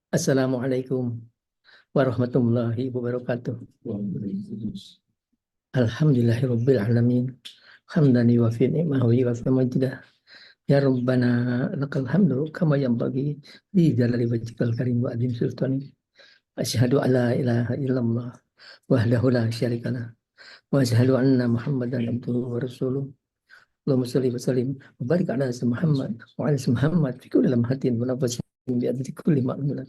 Assalamualaikum warahmatullahi wabarakatuh. Alhamdulillahirabbil alamin. Hamdan yuwafi ni'mahu wa yuwafi majdah. Ya Rabbana lakal hamdu kama yanbaghi li jalali wajhikal karim wa azim sultani. Asyhadu an la ilaha illallah wahdahu la syarikalah wa asyhadu anna Muhammadan abduhu wa rasuluh. Allahumma shalli wa sallim wa barik ala Muhammad wa ala Muhammad fi kulli lamhatin wa nafasin bi adadi kulli ma'lumat.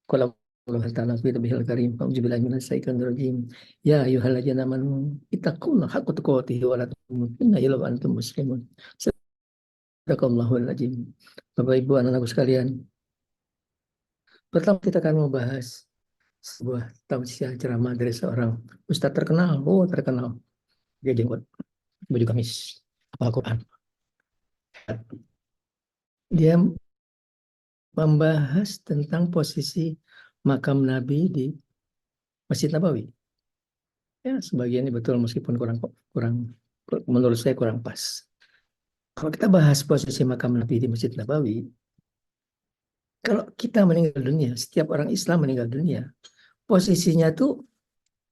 Qala Allah Ta'ala fi nabiyil karim a'udzubillahi minasyaitonir rajim ya ayyuhalladzina amanu ittaqullaha haqqa tuqatih wa la tamutunna illa wa antum muslimun. Sadaqallahul azim. Bapak Ibu anak-anakku sekalian, pertama kita akan membahas sebuah tausiah ceramah dari seorang ustadz terkenal, terkenal. Dia jenggot, baju gamis, hafal Quran. Dia membahas tentang posisi makam Nabi di Masjid Nabawi. Ya, sebagian ini betul meskipun kurang menurut saya kurang pas. Kalau kita bahas posisi makam Nabi di Masjid Nabawi, kalau kita meninggal dunia, setiap orang Islam meninggal dunia, posisinya tuh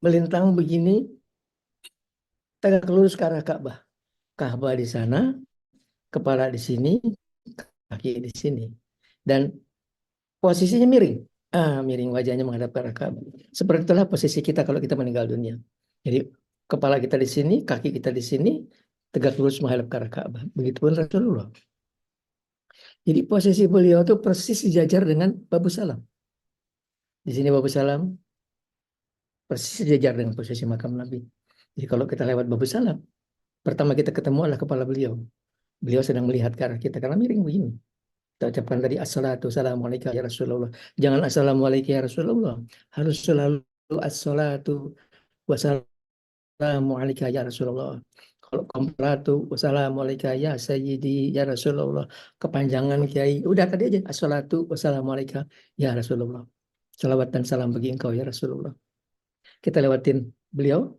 melintang begini, tegak lurus ke arah Ka'bah. Ka'bah di sana, kepala di sini, kaki di sini. Dan posisinya miring. Miring wajahnya menghadap ke arah Ka'bah. Seperti itulah posisi kita kalau kita meninggal dunia. Jadi kepala kita di sini, kaki kita di sini, tegak lurus menghadap ke arah Ka'bah. Begitupun Rasulullah. Jadi posisi beliau itu persis sejajar dengan Babu Salam. Di sini Babu Salam persis sejajar dengan posisi makam Nabi. Jadi kalau kita lewat Babu Salam, pertama kita ketemu adalah kepala beliau. Beliau sedang melihat ke arah kita karena miring begini. Kita ucapkan tadi assalatu wassalamualaikum ya Rasulullah. Jangan assalamualaikum ya Rasulullah. Harus selalu assalatu wassalamualaikum ya Rasulullah. Kalau komplatu wassalamualaikum ya Sayyidi ya Rasulullah. Kepanjangan Kiai. Udah tadi aja assalatu wassalamualaikum ya Rasulullah. Salawat dan salam bagi engkau ya Rasulullah. Kita lewatin beliau.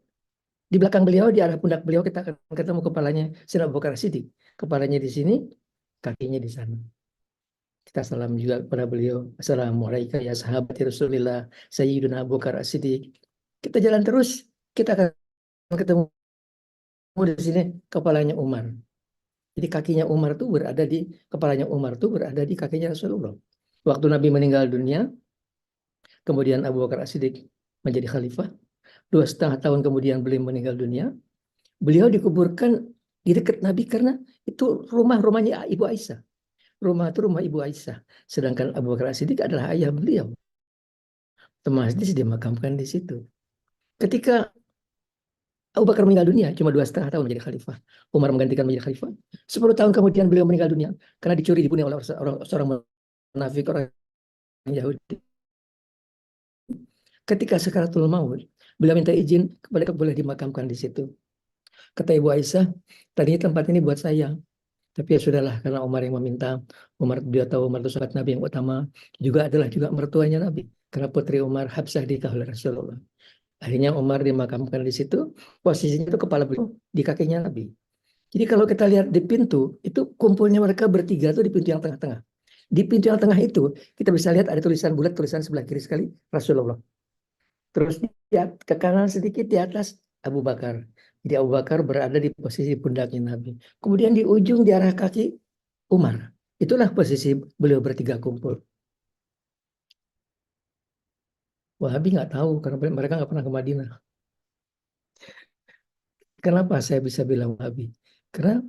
Di belakang beliau, di arah pundak beliau kita akan ketemu kepalanya Sayyidina Abu Bakar Siddiq. Kepalanya di sini, kakinya di sana. Kita salam juga kepada beliau. Assalamualaikum ya sahabat Rasulullah Sayyidina Abu Bakar Siddiq. Kita jalan terus, kita akan ketemu di sini kepalanya Umar. Jadi kakinya Umar tuh berada di kepalanya Umar tuh berada di kakinya Rasulullah. Waktu Nabi meninggal dunia, kemudian Abu Bakar Siddiq menjadi khalifah. 2,5 tahun kemudian beliau meninggal dunia. Beliau dikuburkan di dekat Nabi karena itu rumahnya Ibu Aisyah. Rumah itu rumah Ibu Aisyah. Sedangkan Abu Bakar Siddiq adalah ayah beliau. Otomatis dimakamkan di situ. Ketika Abu Bakar meninggal dunia, cuma 2,5 tahun menjadi khalifah. Umar menggantikan menjadi khalifah. 10 tahun kemudian beliau meninggal dunia karena dicuri dibunuh oleh seorang munafik, orang Yahudi. Ketika sakaratul maut, beliau minta izin kepada boleh dimakamkan di situ. Kata Ibu Aisyah, tadinya tempat ini buat saya. Tapi ya sudahlah, karena Umar yang meminta. Dia tahu Umar itu sahabat Nabi yang utama. Juga adalah juga mertuanya Nabi. Karena putri Umar Habsah nikah oleh Rasulullah. Akhirnya Umar dimakamkan di situ. Posisinya itu kepala beliau di kakinya Nabi. Jadi kalau kita lihat di pintu, itu kumpulnya mereka bertiga itu di pintu yang tengah-tengah. Di pintu yang tengah itu, kita bisa lihat ada tulisan bulat, tulisan sebelah kiri sekali, Rasulullah. Terus ke kanan sedikit di atas Abu Bakar. Jadi Abu Bakar berada di posisi pundaknya Nabi. Kemudian di ujung di arah kaki Umar. Itulah posisi beliau bertiga kumpul. Wahabi nggak tahu karena mereka nggak pernah ke Madinah. Kenapa saya bisa bilang Wahabi? Karena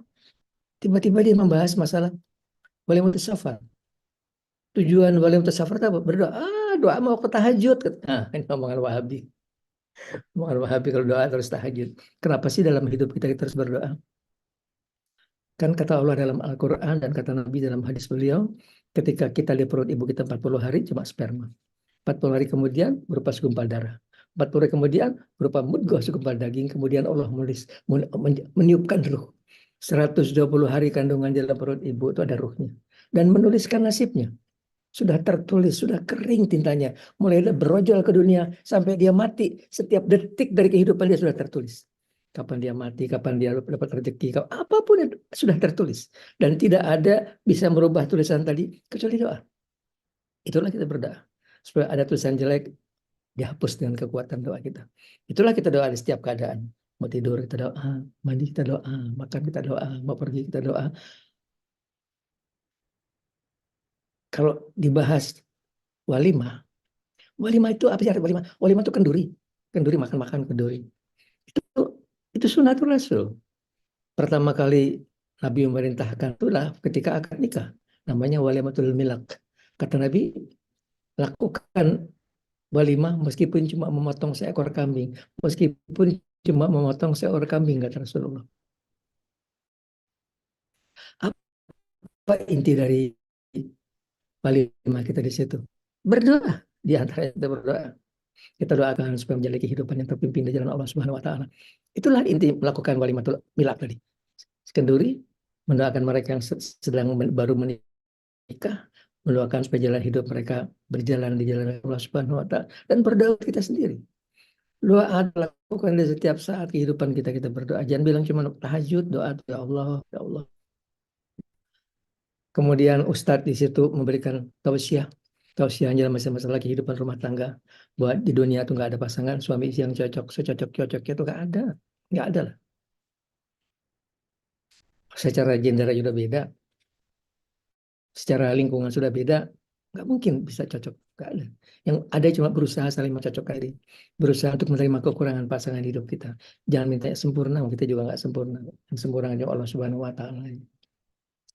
tiba-tiba dia membahas masalah wali mutasafar. Tujuan wali mutasafar itu apa? Berdoa. Doa mau ke tahajud. Nah, ini omongan Wahabi. Omongan Wahabi kalau doa terus tahajud. Kenapa sih dalam hidup kita terus berdoa? Kan kata Allah dalam Al-Quran dan kata Nabi dalam hadis beliau, ketika kita di perut ibu kita 40 hari cuma sperma. 40 hari kemudian berupa segumpal darah. 40 hari kemudian berupa mudghah segumpal daging. Kemudian Allah meniupkan ruh. 120 hari kandungan dalam perut ibu itu ada ruhnya. Dan menuliskan nasibnya. Sudah tertulis, sudah kering tintanya. Mulai berojol ke dunia sampai dia mati. Setiap detik dari kehidupan dia sudah tertulis. Kapan dia mati, kapan dia dapat rezeki, apapun yang sudah tertulis. Dan tidak ada bisa merubah tulisan tadi kecuali doa. Itulah kita berdoa. Supaya ada tulisan jelek dihapus dengan kekuatan doa kita. Itulah kita doa di setiap keadaan. Mau tidur kita doa, mandi kita doa, makan kita doa, mau pergi kita doa. Kalau dibahas walimah, walimah itu apa sih arti walimah? Walimah itu kenduri. Kenduri makan-makan kenduri. Itu itu sunatul rasul. Pertama kali Nabi memerintahkan itulah ketika akad nikah. Namanya walimatul milak. Kata Nabi, lakukan walimah meskipun cuma memotong seekor kambing. Meskipun cuma memotong seekor kambing, kata Rasulullah. Apa inti dari walimah kita di situ? Berdoa. Di antara kita berdoa. Kita doakan supaya menjalani kehidupan yang terpimpin di jalan Allah Subhanahu wa taala. Itulah inti melakukan walimatul milak tadi. Kenduri, mendoakan mereka yang sedang baru menikah, mendoakan supaya jalan hidup mereka berjalan di jalan Allah Subhanahu wa taala, dan berdoa kita sendiri. Doa lakukan di setiap saat kehidupan kita, kita berdoa. Jangan bilang cuma tahajud, doa ya Allah, ya Allah. Kemudian Ustadz di situ memberikan tausiah, tausiahnya dalam masalah kehidupan rumah tangga. Buat di dunia itu nggak ada pasangan suami istri yang cocok, secocok-cocoknya itu nggak ada lah. Secara gender juga beda, secara lingkungan sudah beda, nggak mungkin bisa cocok, nggak ada. Yang ada cuma berusaha saling mencocokkan diri, berusaha untuk menerima kekurangan pasangan hidup kita. Jangan minta yang sempurna, kita juga nggak sempurna. Yang sempurna hanya Allah Subhanahu Wa Taala.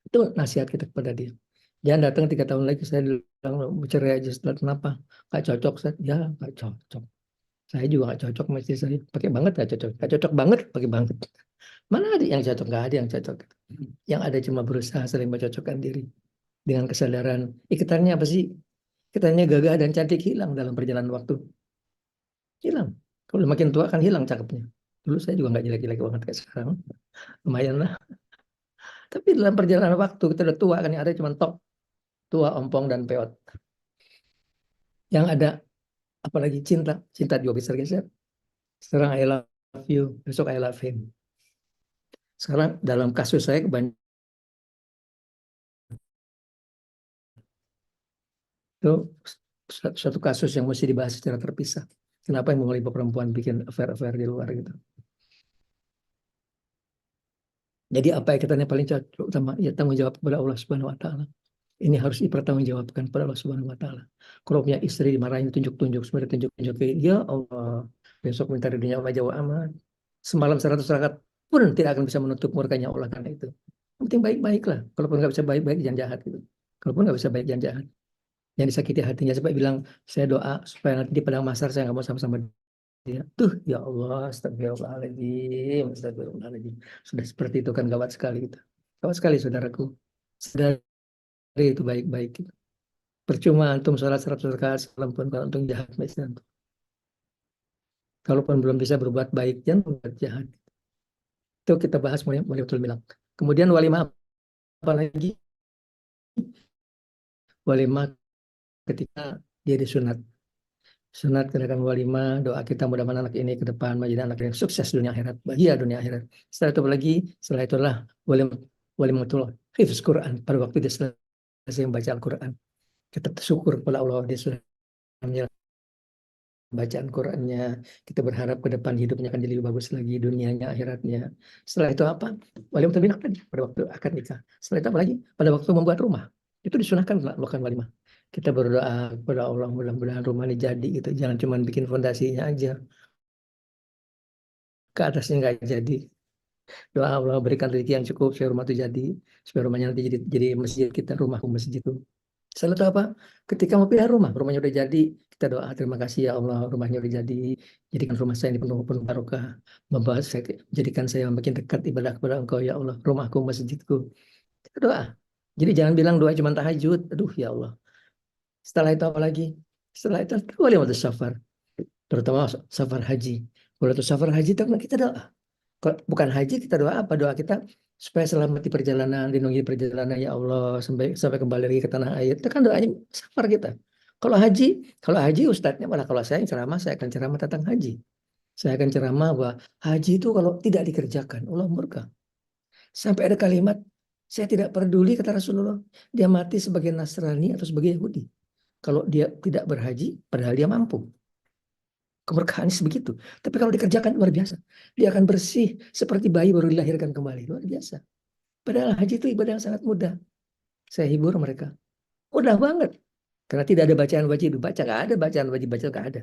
Itu nasihat kita kepada dia. Jangan datang 3 tahun lagi saya bilang mau cerai aja, setelah kenapa? Nggak cocok, saya ya nggak cocok. Saya juga nggak cocok sama istri saya, pakai banget nggak cocok banget, pakai banget. Mana ada yang cocok, nggak ada yang cocok. Yang ada cuma berusaha saling mencocokkan diri dengan kesadaran ikatannya apa sih? Ikatannya gagah dan cantik hilang dalam perjalanan waktu. Hilang. Kalau makin tua kan hilang cakepnya. Dulu saya juga nggak jelek-jelek banget kayak sekarang. Lumayan lah. Tapi dalam perjalanan waktu kita udah tua kan, yang ada cuma tok, tua, ompong, dan peot. Yang ada apalagi cinta. Cinta juga bisa geser. Sekarang I love you, besok I love him. Sekarang dalam kasus saya kebanyakan itu suatu kasus yang mesti dibahas secara terpisah. Kenapa yang mengalami perempuan bikin affair-affair di luar gitu. Jadi apa yang kita paling cocok sama ya tanggung jawab kepada Allah Subhanahu wa taala. Ini harus dipertanggungjawabkan kepada Allah Subhanahu wa taala. Kalau punya istri dimarahin tunjuk-tunjuk, sebenarnya tunjuk-tunjuk, ya Allah, besok minta ridhonya Allah jauh amat. Semalam 100 rakaat pun tidak akan bisa menutup murkanya Allah karena itu. Yang penting baik-baik lah. Kalaupun nggak bisa baik-baik, jangan jahat gitu. Kalaupun nggak bisa baik, jangan jahat. Yang disakiti hatinya sampai bilang, saya doa supaya nanti di padang mahsyar saya nggak mau sama-sama dia. Tuh, ya Allah, astagfirullahaladzim, astagfirullahaladzim. Sudah seperti itu kan gawat sekali itu. Gawat sekali saudaraku. Sadari itu baik-baik. Percuma antum sholat 100 rakaat semalam pun kalau antum jahat. Kalaupun belum bisa berbuat baik, jangan berbuat jahat. Itu kita bahas mulai betul bilang. Kemudian walimah apa lagi? Walimah ketika dia disunat. Sunat gerakan walimah, doa kita mudah-mudahan anak ini ke depan menjadi anak yang sukses dunia akhirat, bahagia dunia akhirat. Setelah itu lagi, setelah itulah walimatul hifz Quran. Pada waktu dia selesai membaca Al-Quran, kita bersyukur kepada Allah dia sudah menjalankan bacaan Qurannya. Kita berharap ke depan hidupnya akan jadi lebih bagus lagi, dunianya, akhiratnya. Setelah itu apa? Walimatul binak tadi pada waktu akad nikah. Setelah itu apa lagi? Pada waktu membuat rumah. Itu disunahkan melakukan walimah. Kita berdoa kepada Allah mudah-mudahan rumah ini jadi gitu. Jangan cuma bikin fondasinya aja. Ke atasnya nggak jadi. Doa Allah berikan rezeki yang cukup supaya rumah itu jadi. Supaya rumahnya nanti jadi masjid kita, rumahku masjid itu. Setelah itu apa? Ketika mau pindah rumah, rumahnya udah jadi. Kita doa, terima kasih ya Allah, rumahnya udah jadi. Jadikan rumah saya ini penuh barokah. Jadikan saya makin dekat ibadah kepada Engkau ya Allah. Rumahku, masjidku. Kita doa. Jadi jangan bilang doa cuma tahajud. Aduh ya Allah. Setelah itu apa lagi? Setelah itu walimatus safar. Terutama safar haji. Kalau itu safar haji itu kita doa. Kalau bukan haji kita doa apa? Doa kita supaya selamat di perjalanan, lindungi perjalanan ya Allah sampai sampai kembali lagi ke tanah air. Itu kan doanya safar kita. Kalau haji ustadznya malah kalau saya yang ceramah saya akan ceramah tentang haji. Saya akan ceramah bahwa haji itu kalau tidak dikerjakan Allah murka. Sampai ada kalimat saya tidak peduli kata Rasulullah dia mati sebagai Nasrani atau sebagai Yahudi. kalau dia tidak berhaji, padahal dia mampu. Keberkahan sebegitu. Tapi kalau dikerjakan luar biasa. Dia akan bersih seperti bayi baru dilahirkan kembali. Luar biasa. Padahal haji itu ibadah yang sangat mudah. Saya hibur mereka. Mudah banget. Karena tidak ada bacaan wajib baca. Nggak ada bacaan wajib baca. Nggak ada.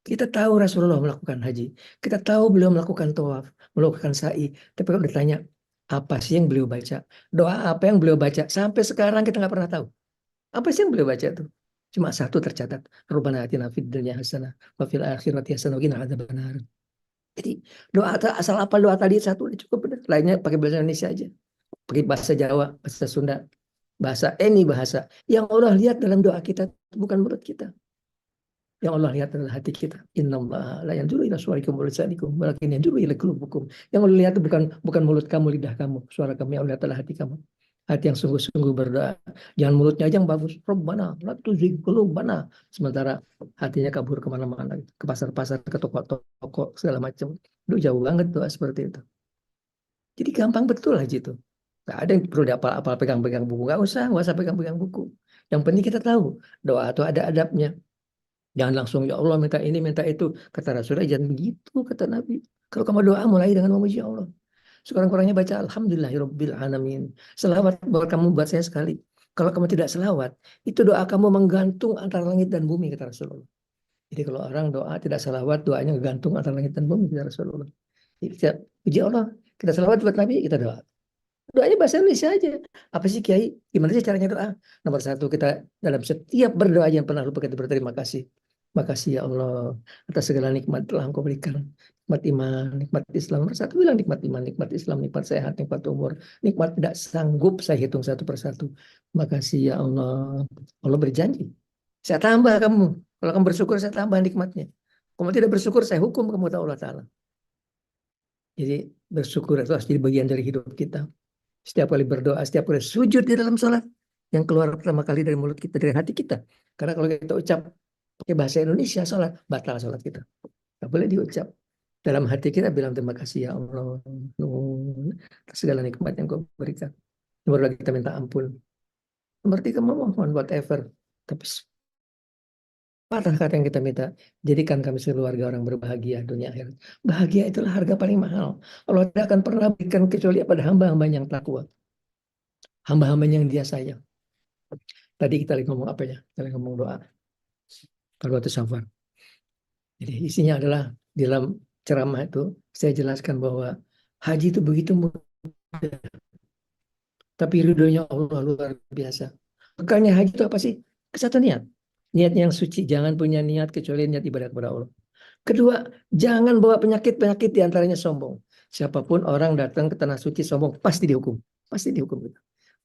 Kita tahu Rasulullah melakukan haji. Kita tahu beliau melakukan tawaf. Melakukan sa'i. Tapi kalau ditanya, apa sih yang beliau baca? Doa apa yang beliau baca? Sampai sekarang kita nggak pernah tahu. Apa sih yang beliau baca tuh? Cuma satu tercatat. Rabbana atina fid dunya hasanah wa fil akhirati hasanah wa qina adzabannar. Jadi doa asal apa doa tadi satu udah cukup benar. Lainnya pakai bahasa Indonesia aja. Pakai bahasa Jawa, bahasa Sunda, bahasa any bahasa. Yang Allah lihat dalam doa kita bukan mulut kita. Yang Allah lihat adalah hati kita. Innallaha la yanzuru ila suwarikum wa lisanikum, walakin yanzuru ila qulubikum. Yang Allah lihat itu bukan mulut kamu, lidah kamu, suara kamu. Yang Allah lihat adalah hati kamu. Hati yang sungguh-sungguh berdoa. Jangan mulutnya aja yang bagus. Rabbana la tuzigh qulubana. Sementara hatinya kabur kemana-mana. Ke pasar-pasar, ke toko-toko, segala macam. Itu jauh banget doa seperti itu. Jadi gampang betul aja itu. Gak ada yang perlu diapal-apal pegang-pegang buku. Gak usah pegang-pegang buku. Yang penting kita tahu doa itu ada adabnya. Jangan langsung ya Allah minta ini minta itu. Kata Rasulullah jangan begitu kata Nabi. Kalau kamu doa mulai dengan memuji Allah. Sekarang-kurangnya baca Alhamdulillahirabbil alamin. Selawat buat kamu buat saya sekali. Kalau kamu tidak selawat, itu doa kamu menggantung antara langit dan bumi kata Rasulullah. Jadi kalau orang doa tidak selawat, doanya gantung antara langit dan bumi kata Rasulullah. Jadi kita puji Allah, kita selawat buat Nabi, kita doa. Doanya bahasa Indonesia aja. Apa sih Kiai? Gimana sih caranya doa? Nomor satu, kita dalam setiap berdoa yang pernah lupa kita berterima kasih. Makasih ya Allah atas segala nikmat telah Engkau berikan. Nikmat iman, nikmat Islam. Nomor satu bilang nikmat iman, nikmat Islam, nikmat sehat, nikmat umur. Nikmat tidak sanggup saya hitung satu persatu. Makasih ya Allah. Allah berjanji. Saya tambah kamu. Kalau kamu bersyukur, saya tambah nikmatnya. Kamu tidak bersyukur, saya hukum kamu ta Allah Ta'ala. Jadi bersyukur itu harus jadi bagian dari hidup kita. Setiap kali berdoa, setiap kali sujud di dalam sholat, yang keluar pertama kali dari mulut kita, dari hati kita. Karena kalau kita ucap pakai bahasa Indonesia sholat, batal sholat kita. Tidak boleh diucap. Dalam hati kita bilang terima kasih ya Allah. Atas segala nikmat yang kau berikan. Nomor lagi kita minta ampun. Nomor tiga memohon whatever. Tapi patah kata yang kita minta, jadikan kami sekeluarga orang berbahagia dunia akhirat. Bahagia itulah harga paling mahal. Allah tidak akan pernah berikan kecuali pada hamba-hamba yang takwa. Hamba-hamba yang dia sayang. Tadi kita lagi ngomong apa ya? Kita lagi ngomong doa. Kalau itu safar. Jadi isinya adalah di dalam ceramah itu saya jelaskan bahwa haji itu begitu mudah, tapi ridhonya Allah luar biasa. Bekalnya haji itu apa sih? Satu niat. Niat yang suci, jangan punya niat kecuali niat ibadah kepada Allah. Kedua, jangan bawa penyakit-penyakit diantaranya sombong. Siapapun orang datang ke tanah suci sombong, pasti dihukum. Pasti dihukum.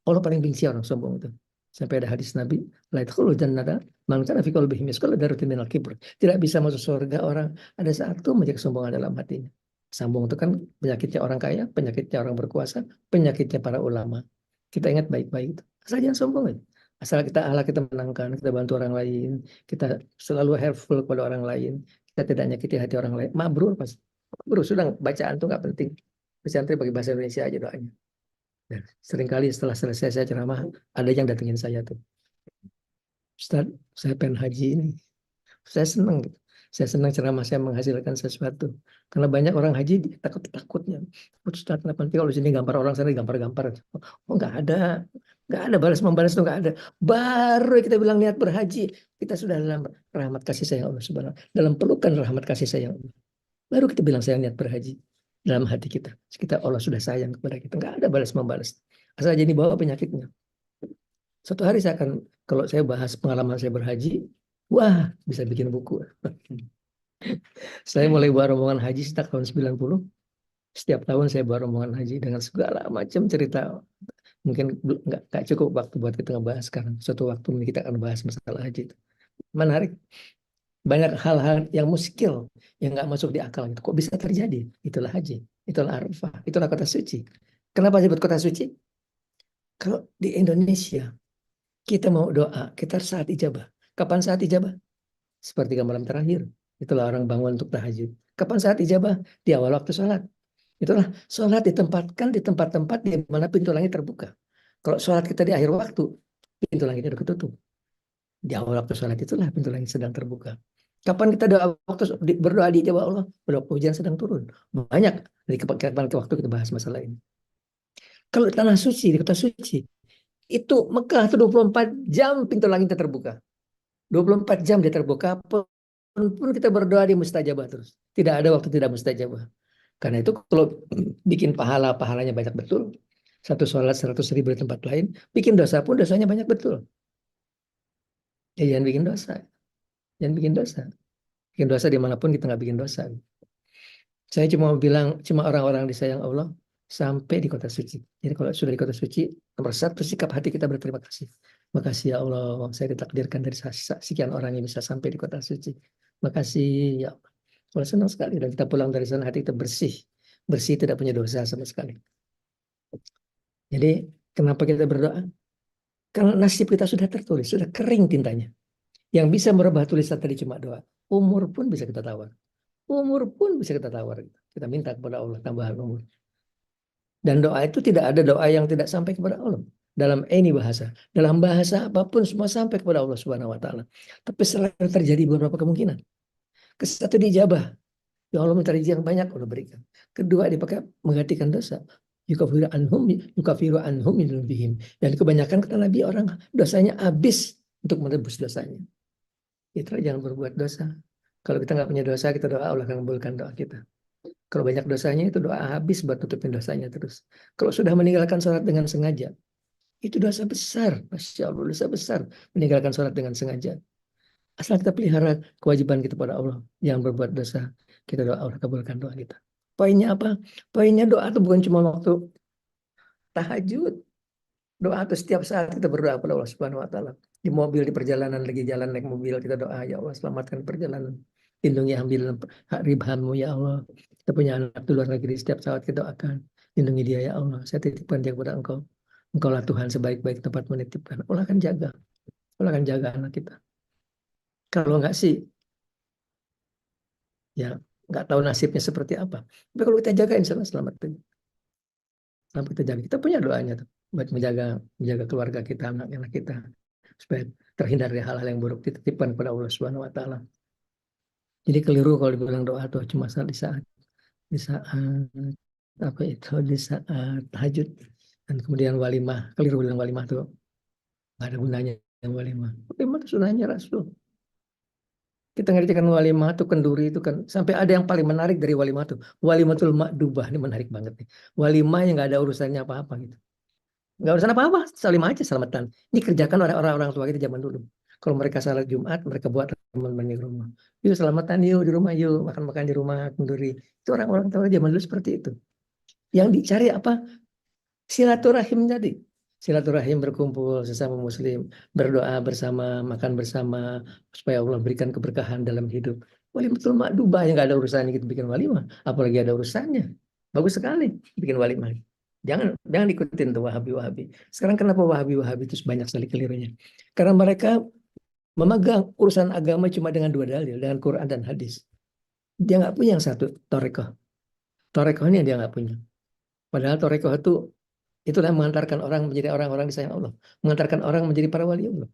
Allah paling benci orang sombong itu. Sampai ada hadis Nabi, la yadkhulul jannata man kana fi qalbihi mithqalu dzarratin minal kibr. Tidak bisa masuk surga orang ada satu aja kesombongan dalam hatinya. Sombong itu kan penyakitnya orang kaya, penyakitnya orang berkuasa, penyakitnya para ulama. Kita ingat baik-baik itu. Asal jangan sombong aja. Asal kita Allah kita menangkan, kita bantu orang lain, kita selalu helpful kepada orang lain, kita tidak nyakiti hati orang lain. Mabrur pas. Mabrur sudah bacaan itu nggak penting. Bacaan itu pakai bahasa Indonesia aja doanya. Dan seringkali setelah selesai saya ceramah, ada yang datengin saya tuh. Ustaz, saya pengen haji ini. Saya senang gitu. Saya senang ceramah saya menghasilkan sesuatu. Karena banyak orang haji takut-takutnya. Ustaz, kenapa nanti kalau di sini gambar orang sana gambar-gambar. Oh, nggak ada. Nggak ada balas membalas itu nggak ada. Baru kita bilang niat berhaji, kita sudah dalam rahmat kasih sayang Allah Subhanahu. Dalam pelukan rahmat kasih sayang Allah. Baru kita bilang saya niat berhaji. Dalam hati kita. Kita Allah sudah sayang kepada kita. Nggak ada balas membalas. Asal jadi bawa penyakitnya. Suatu hari saya akan, kalau saya bahas pengalaman saya berhaji, wah bisa bikin buku. Saya mulai buat rombongan haji sejak tahun 90. Setiap tahun saya buat rombongan haji dengan segala macam cerita. Mungkin nggak cukup waktu buat kita ngebahas sekarang. Suatu waktu kita akan bahas masalah haji itu. Menarik. Banyak hal-hal yang muskil, yang nggak masuk di akal. Gitu. Kok bisa terjadi? Itulah haji. Itulah Arafah. Itulah kota suci. Kenapa disebut kota suci? Kalau di Indonesia, kita mau doa, kita saat ijabah. Kapan saat ijabah? Seperti malam terakhir. Itulah orang bangun untuk tahajud. Kapan saat ijabah? Di awal waktu sholat. Itulah sholat ditempatkan di tempat-tempat di mana pintu langit terbuka. Kalau sholat kita di akhir waktu, pintu langitnya sudah ketutup. Di awal waktu sholat itulah pintu langit sedang terbuka. Kapan kita doa waktu berdoa dijawab Allah? Pada waktu hujan sedang turun. Banyak dari kapan ke waktu kita bahas masalah ini. Kalau di tanah suci, di kota suci, itu Mekah itu 24 jam pintu langitnya terbuka. 24 jam dia terbuka, pun kita berdoa di mustajabah terus. Tidak ada waktu tidak mustajabah. Karena itu kalau bikin pahalanya banyak betul. Satu sholat 100.000 di tempat lain. Bikin dosa pun dosanya banyak betul. Ya jangan bikin dosa. Jangan bikin dosa. Bikin dosa dimanapun kita nggak bikin dosa. Saya cuma mau bilang, cuma orang-orang disayang Allah sampai di kota suci. Jadi kalau sudah di kota suci, nomor satu sikap hati kita berterima kasih. Makasih ya Allah, saya ditakdirkan dari sekian orang yang bisa sampai di kota suci. Makasih ya Allah. Kalau senang sekali dan kita pulang dari sana hati kita bersih. Bersih tidak punya dosa sama sekali. Jadi kenapa kita berdoa? Karena nasib kita sudah tertulis, sudah kering tintanya. Yang bisa merubah tulisan tadi cuma doa. Umur pun bisa kita tawar. Umur pun bisa kita tawar. Kita minta kepada Allah tambahan umur. Dan doa itu tidak ada doa yang tidak sampai kepada Allah. Dalam any bahasa. Dalam bahasa apapun semua sampai kepada Allah Subhanahu wa taala. Tapi selalu terjadi beberapa kemungkinan. Satu dijabah. Ya Allah minta rezeki yang banyak Allah berikan. Kedua dipakai menggantikan dosa. Yukafiru anhum min dzunubihim. Dan kebanyakan kata Nabi orang dosanya habis untuk menebus dosanya. Itu jangan berbuat dosa. Kalau kita nggak punya dosa, kita doa Allah akan mengabulkan doa kita. Kalau banyak dosanya itu doa habis buat tutupin dosanya terus. Kalau sudah meninggalkan sholat dengan sengaja, itu dosa besar. Masya Allah, dosa besar. Meninggalkan sholat dengan sengaja. Asal kita pelihara kewajiban kita pada Allah. Yang berbuat dosa, kita doa Allah kabulkan doa kita. Poinnya apa? Poinnya doa itu bukan cuma waktu tahajud. Doa itu setiap saat kita berdoa kepada Allah Subhanahu wa taala. Di mobil, di perjalanan, lagi jalan naik mobil, kita doa, ya Allah selamatkan perjalanan. Lindungi ambil hak ribhamu ya Allah. Kita punya anak di luar negeri, setiap saat kita doakan. Lindungi dia ya Allah. Saya titipkan dia kepada Engkau. Engkaulah Tuhan sebaik-baik tempat menitipkan. Allah akan jaga. Allah akan jaga anak kita. Kalau enggak sih, ya nggak tahu nasibnya seperti apa. Tapi kalau kita jaga, insya Allah selamat. Selamat kita jaga. Kita punya doanya tuh buat menjaga keluarga kita, anak-anak kita supaya terhindar dari hal-hal yang buruk, dititipkan kepada Allah Subhanahu wa taala. Jadi keliru kalau dibilang doa tuh cuma di saat apa itu di saat tahajud dan kemudian walimah. Keliru bilang walimah tuh nggak ada gunanya yang walimah. Walimah itu sunahnya Rasul. Kita ngertikan walimah tuh kenduri itu kan sampai ada yang paling menarik dari walimah tuh. Walimatul makdubah ini menarik banget nih. Walimah yang nggak ada urusannya apa-apa gitu. Nggak urusan apa-apa, salim aja selamatan. Ini kerjakan orang-orang tua kita zaman dulu. Kalau mereka salat Jumat, mereka buat teman-teman di rumah. Yuk selamatan yuk di rumah yuk, makan-makan di rumah kenduri. Itu orang-orang tua zaman dulu seperti itu. Yang dicari apa? Silaturahim tadi. Silaturahim berkumpul sesama muslim, berdoa bersama, makan bersama, supaya Allah berikan keberkahan dalam hidup. Walimatul makdubah yang nggak ada urusannya kita bikin walimah. Apalagi ada urusannya. Bagus sekali bikin walimah. Jangan ikutin tuh Wahabi-Wahabi. Sekarang kenapa Wahabi-Wahabi itu banyak sekali kelirunya? Karena mereka memegang urusan agama cuma dengan dua dalil, dengan Quran dan hadis. Dia nggak punya yang satu, Torekoh. Torekoh ini dia nggak punya. Padahal Torekoh itu itulah yang mengantarkan orang menjadi orang-orang disayang Allah. Mengantarkan orang menjadi para wali Allah.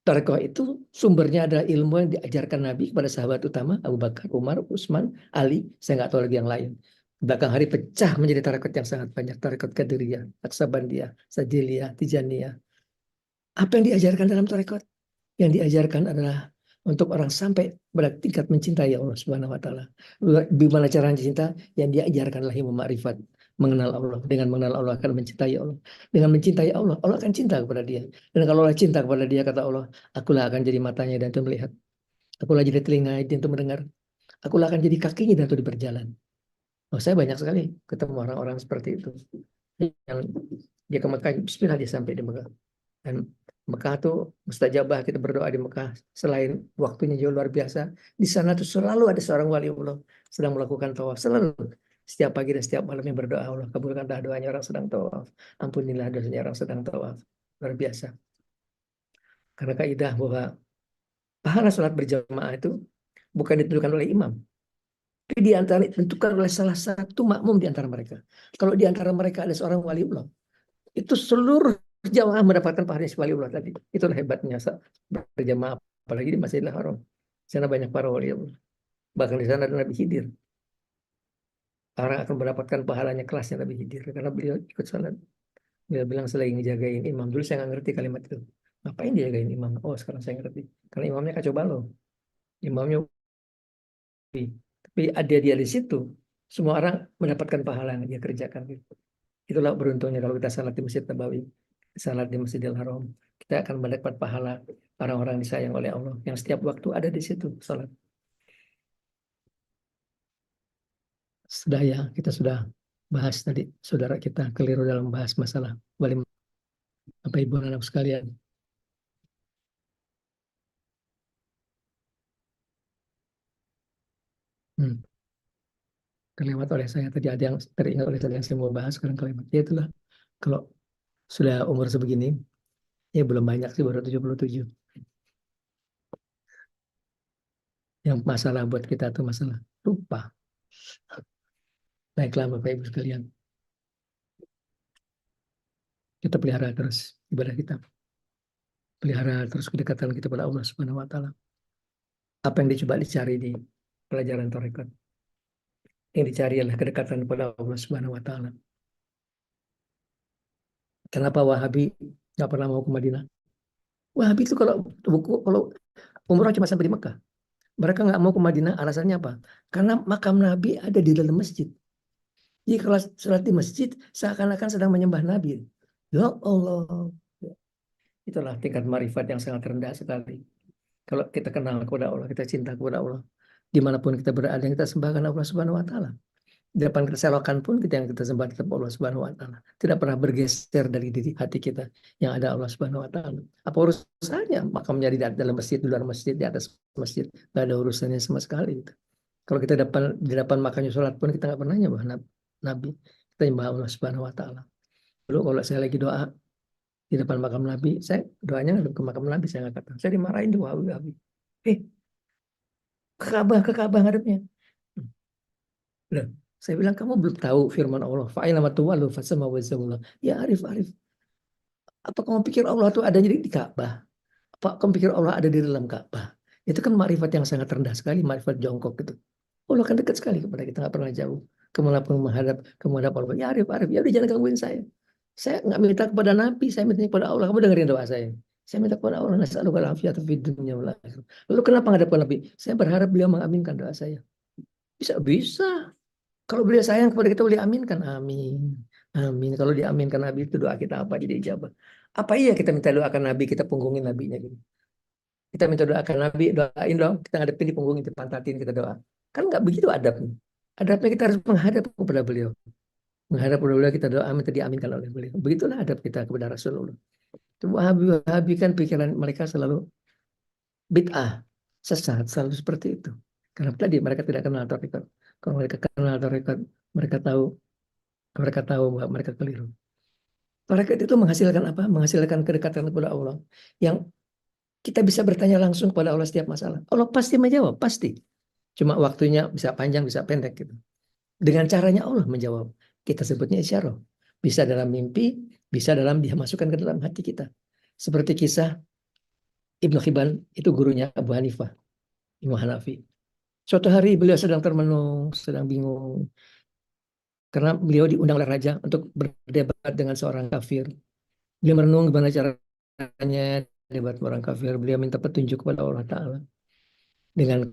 Torekoh itu sumbernya adalah ilmu yang diajarkan Nabi kepada sahabat utama Abu Bakar, Umar, Utsman, Ali. Saya nggak tahu lagi yang lain. Belakang hari pecah menjadi tarekat yang sangat banyak. Tarekat Qadiriyah, Aksabandiyah, Sajiliyah, Tijaniyah. Apa yang diajarkan dalam tarekat? Yang diajarkan adalah untuk orang sampai pada tingkat mencintai Allah Subhanahu wa taala. Bagaimana cara cinta? Yang diajarkan adalah ilmu makrifat, mengenal Allah. Dengan mengenal Allah akan mencintai Allah. Dengan mencintai Allah, Allah akan cinta kepada dia. Dan kalau Allah cinta kepada dia, kata Allah, akulah akan jadi matanya dan itu melihat. Akulah jadi telinga dan itu mendengar. Akulah akan jadi kakinya dan itu berjalan. Oh, saya banyak sekali ketemu orang-orang seperti itu. Yang dia ke Mekah, bismillah dia sampai di Mekah. Dan Mekah tuh mustajabah, kita berdoa di Mekah. Selain waktunya jauh luar biasa, di sana tuh selalu ada seorang wali Allah sedang melakukan tawaf. Selalu. Setiap pagi dan setiap malamnya berdoa, Allah kabulkanlah doanya orang sedang tawaf. Ampunilah dosanya orang sedang tawaf. Luar biasa. Karena kaidah bahwa pahala sholat berjamaah itu bukan ditentukan oleh imam. Tapi di antara ditentukan oleh salah satu makmum di antara mereka. Kalau di antara mereka ada seorang wali Allah, itu seluruh berjamaah mendapatkan pahalanya sekali Allah tadi. Itulah hebatnya berjamaah, apalagi di Masjidil Haram. Di sana banyak para wali Allah. Bahkan di sana ada Nabi Khidir. Orang akan mendapatkan pahalanya kelasnya Nabi Khidir karena beliau ikut salat. Dia bilang selain ngejagain imam. Dulu saya nggak ngerti kalimat itu. Ngapain dia jagain imam? Oh sekarang saya ngerti. Karena imamnya kacau balau. Imamnya tapi ada dia di situ. Semua orang mendapatkan pahala yang dia kerjakan. Itulah beruntungnya kalau kita salat di Masjid Nabawi, salat di Masjidil Haram. Kita akan mendapat pahala orang-orang disayang oleh Allah yang setiap waktu ada di situ salat. Sudah ya, kita sudah bahas tadi. Saudara kita keliru dalam bahas masalah wali. Apa ibu anak sekalian? Hmm. Terlewat oleh saya tadi, ada yang teringat oleh saya yang saya mau bahas sekarang kalimat. Ya itulah, kalau sudah umur sebegini, ya belum banyak sih, baru 77. Yang masalah buat kita tuh masalah lupa. Baiklah Bapak Ibu sekalian, kita pelihara terus ibadah kita. Pelihara terus kedekatan kita pada Allah Subhanahu wa taala. Apa yang dicoba dicari di pelajaran tarekat? Yang dicari adalah kedekatan pada Allah Subhanahu wa taala. Kenapa Wahabi nggak pernah mau ke Madinah? Wahabi itu kalau umurnya cuma sampai di Mekah. Mereka nggak mau ke Madinah, alasannya apa? Karena makam Nabi ada di dalam masjid. Jadi kalau sholat di masjid, seakan-akan sedang menyembah Nabi. Ya Allah. Itulah tingkat marifat yang sangat rendah sekali. Kalau kita kenal kepada Allah, kita cinta kepada Allah. Dimanapun kita berada, kita sembahkan Allah Subhanahu wa taala. Di depan kita selokan pun kita yang kita sembah tetap Allah Subhanahu wa taala. Tidak pernah bergeser dari diri hati kita yang ada Allah Subhanahu wa taala. Apa urusannya makamnya di dalam masjid, di luar masjid, di atas masjid? Gak ada urusannya sama sekali gitu. Kalau kita di depan makamnya sholat pun kita nggak pernah nyembah Nabi. Kita nyembah Allah Subhanahu wa taala. Dulu kalau saya lagi doa di depan makam Nabi, saya doanya ngadep ke makam Nabi, saya nggak kata. Saya dimarahin tuh Wahabi. Eh, ke Ka'bah ngadepnya. Loh, saya bilang kamu belum tahu firman Allah. Fa'inama tuwallu fasamma wajhullah. Ya Arif, Arif. Apa kamu pikir Allah itu adanya di Ka'bah? Apa kamu pikir Allah ada di dalam Ka'bah? Itu kan marifat yang sangat rendah sekali, marifat jongkok itu. Allah kan dekat sekali kepada kita, nggak pernah jauh. Kemanapun kamu menghadap Allah. Ya Arif, Arif, ya udah jangan gangguin saya. Saya nggak minta kepada Nabi, saya minta kepada Allah. Kamu dengerin doa saya. Saya minta kepada Allah, nas'aluka al-afiyata fid dunya wal akhirah. Lalu kenapa menghadap ke Nabi? Saya berharap beliau mengaminkan doa saya. Bisa, bisa. Kalau beliau sayang kepada kita, beliau aminkan. Amin. Amin. Kalau diaminkan Nabi itu doa kita apa jadi ijabah. Apa iya kita minta doakan Nabi, kita punggungin Nabinya gitu. Kita minta doakan Nabi, doain dong. Kita ngadepin di punggungin, kita pantatin, kita doa. Kan nggak begitu adabnya. Adabnya kita harus menghadap kepada beliau. Menghadap kepada beliau, kita doa, minta diaminkan oleh beliau. Begitulah adab kita kepada Rasulullah. Itu Wahabi kan pikiran mereka selalu bid'ah, sesat, selalu seperti itu. Karena tadi mereka tidak kenal tarekat. Kalau mereka kenal tarekat, mereka tahu bahwa mereka keliru. Tarekat itu menghasilkan apa? Menghasilkan kedekatan kepada Allah. Yang kita bisa bertanya langsung kepada Allah setiap masalah. Allah pasti menjawab, pasti. Cuma waktunya bisa panjang, bisa pendek gitu. Dengan caranya Allah menjawab. Kita sebutnya isyarah. Bisa dalam mimpi, bisa dalam dia masukkan ke dalam hati kita. Seperti kisah Ibnu Hibban, itu gurunya Abu Hanifah, Imam Hanafi. Suatu hari beliau sedang termenung, sedang bingung. Karena beliau diundang oleh raja untuk berdebat dengan seorang kafir. Beliau merenung gimana caranya debat dengan orang kafir. Beliau minta petunjuk kepada Allah Ta'ala. Dengan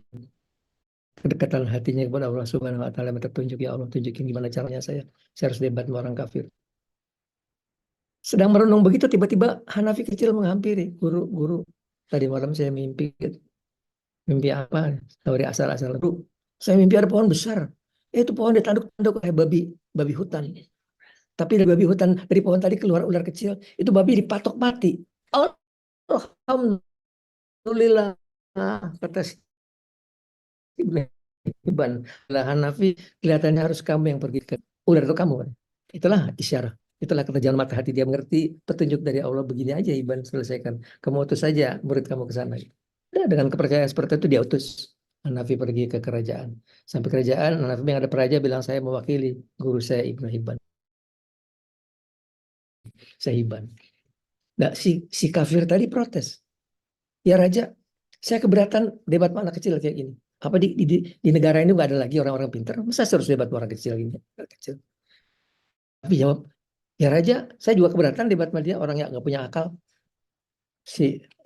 kedekatan hatinya kepada Allah Subhanahu Wa Ta'ala, minta petunjuk, ya Allah tunjukin gimana caranya saya harus debat dengan orang kafir. Sedang merenung begitu, tiba-tiba Hanafi kecil menghampiri. Guru, tadi malam saya mimpi. Mimpi apa? Dari asal-asal. Guru, saya mimpi ada pohon besar. Itu pohon ditanduk-tanduk kayak babi hutan. Tapi dari babi hutan, dari pohon tadi keluar ular kecil. Itu babi dipatok mati. Alhamdulillah, kata si Ibn Hibban. Lah Hanafi, kelihatannya harus kamu yang pergi ke ular itu kamu. Itulah isyarat. Itulah ketajaman mata hati, dia mengerti petunjuk dari Allah. Begini aja Hibban, selesaikan. Kamu utus saja murid kamu ke sana. Dan dengan kepercayaan seperti itu dia utus Hanafi pergi ke kerajaan. Sampai kerajaan, Hanafi yang ada peraja bilang saya mewakili guru saya Ibnu Hibban. Saya Hibban. Nah, si kafir tadi protes. Ya Raja, saya keberatan debat sama anak kecil kayak gini. Apa di negara ini nggak ada lagi orang-orang pintar? Masa harus debat sama orang kecil gini? Anak kecil. Tapi jawab, ya Raja, saya juga keberatan debat sama dia orang yang nggak punya akal.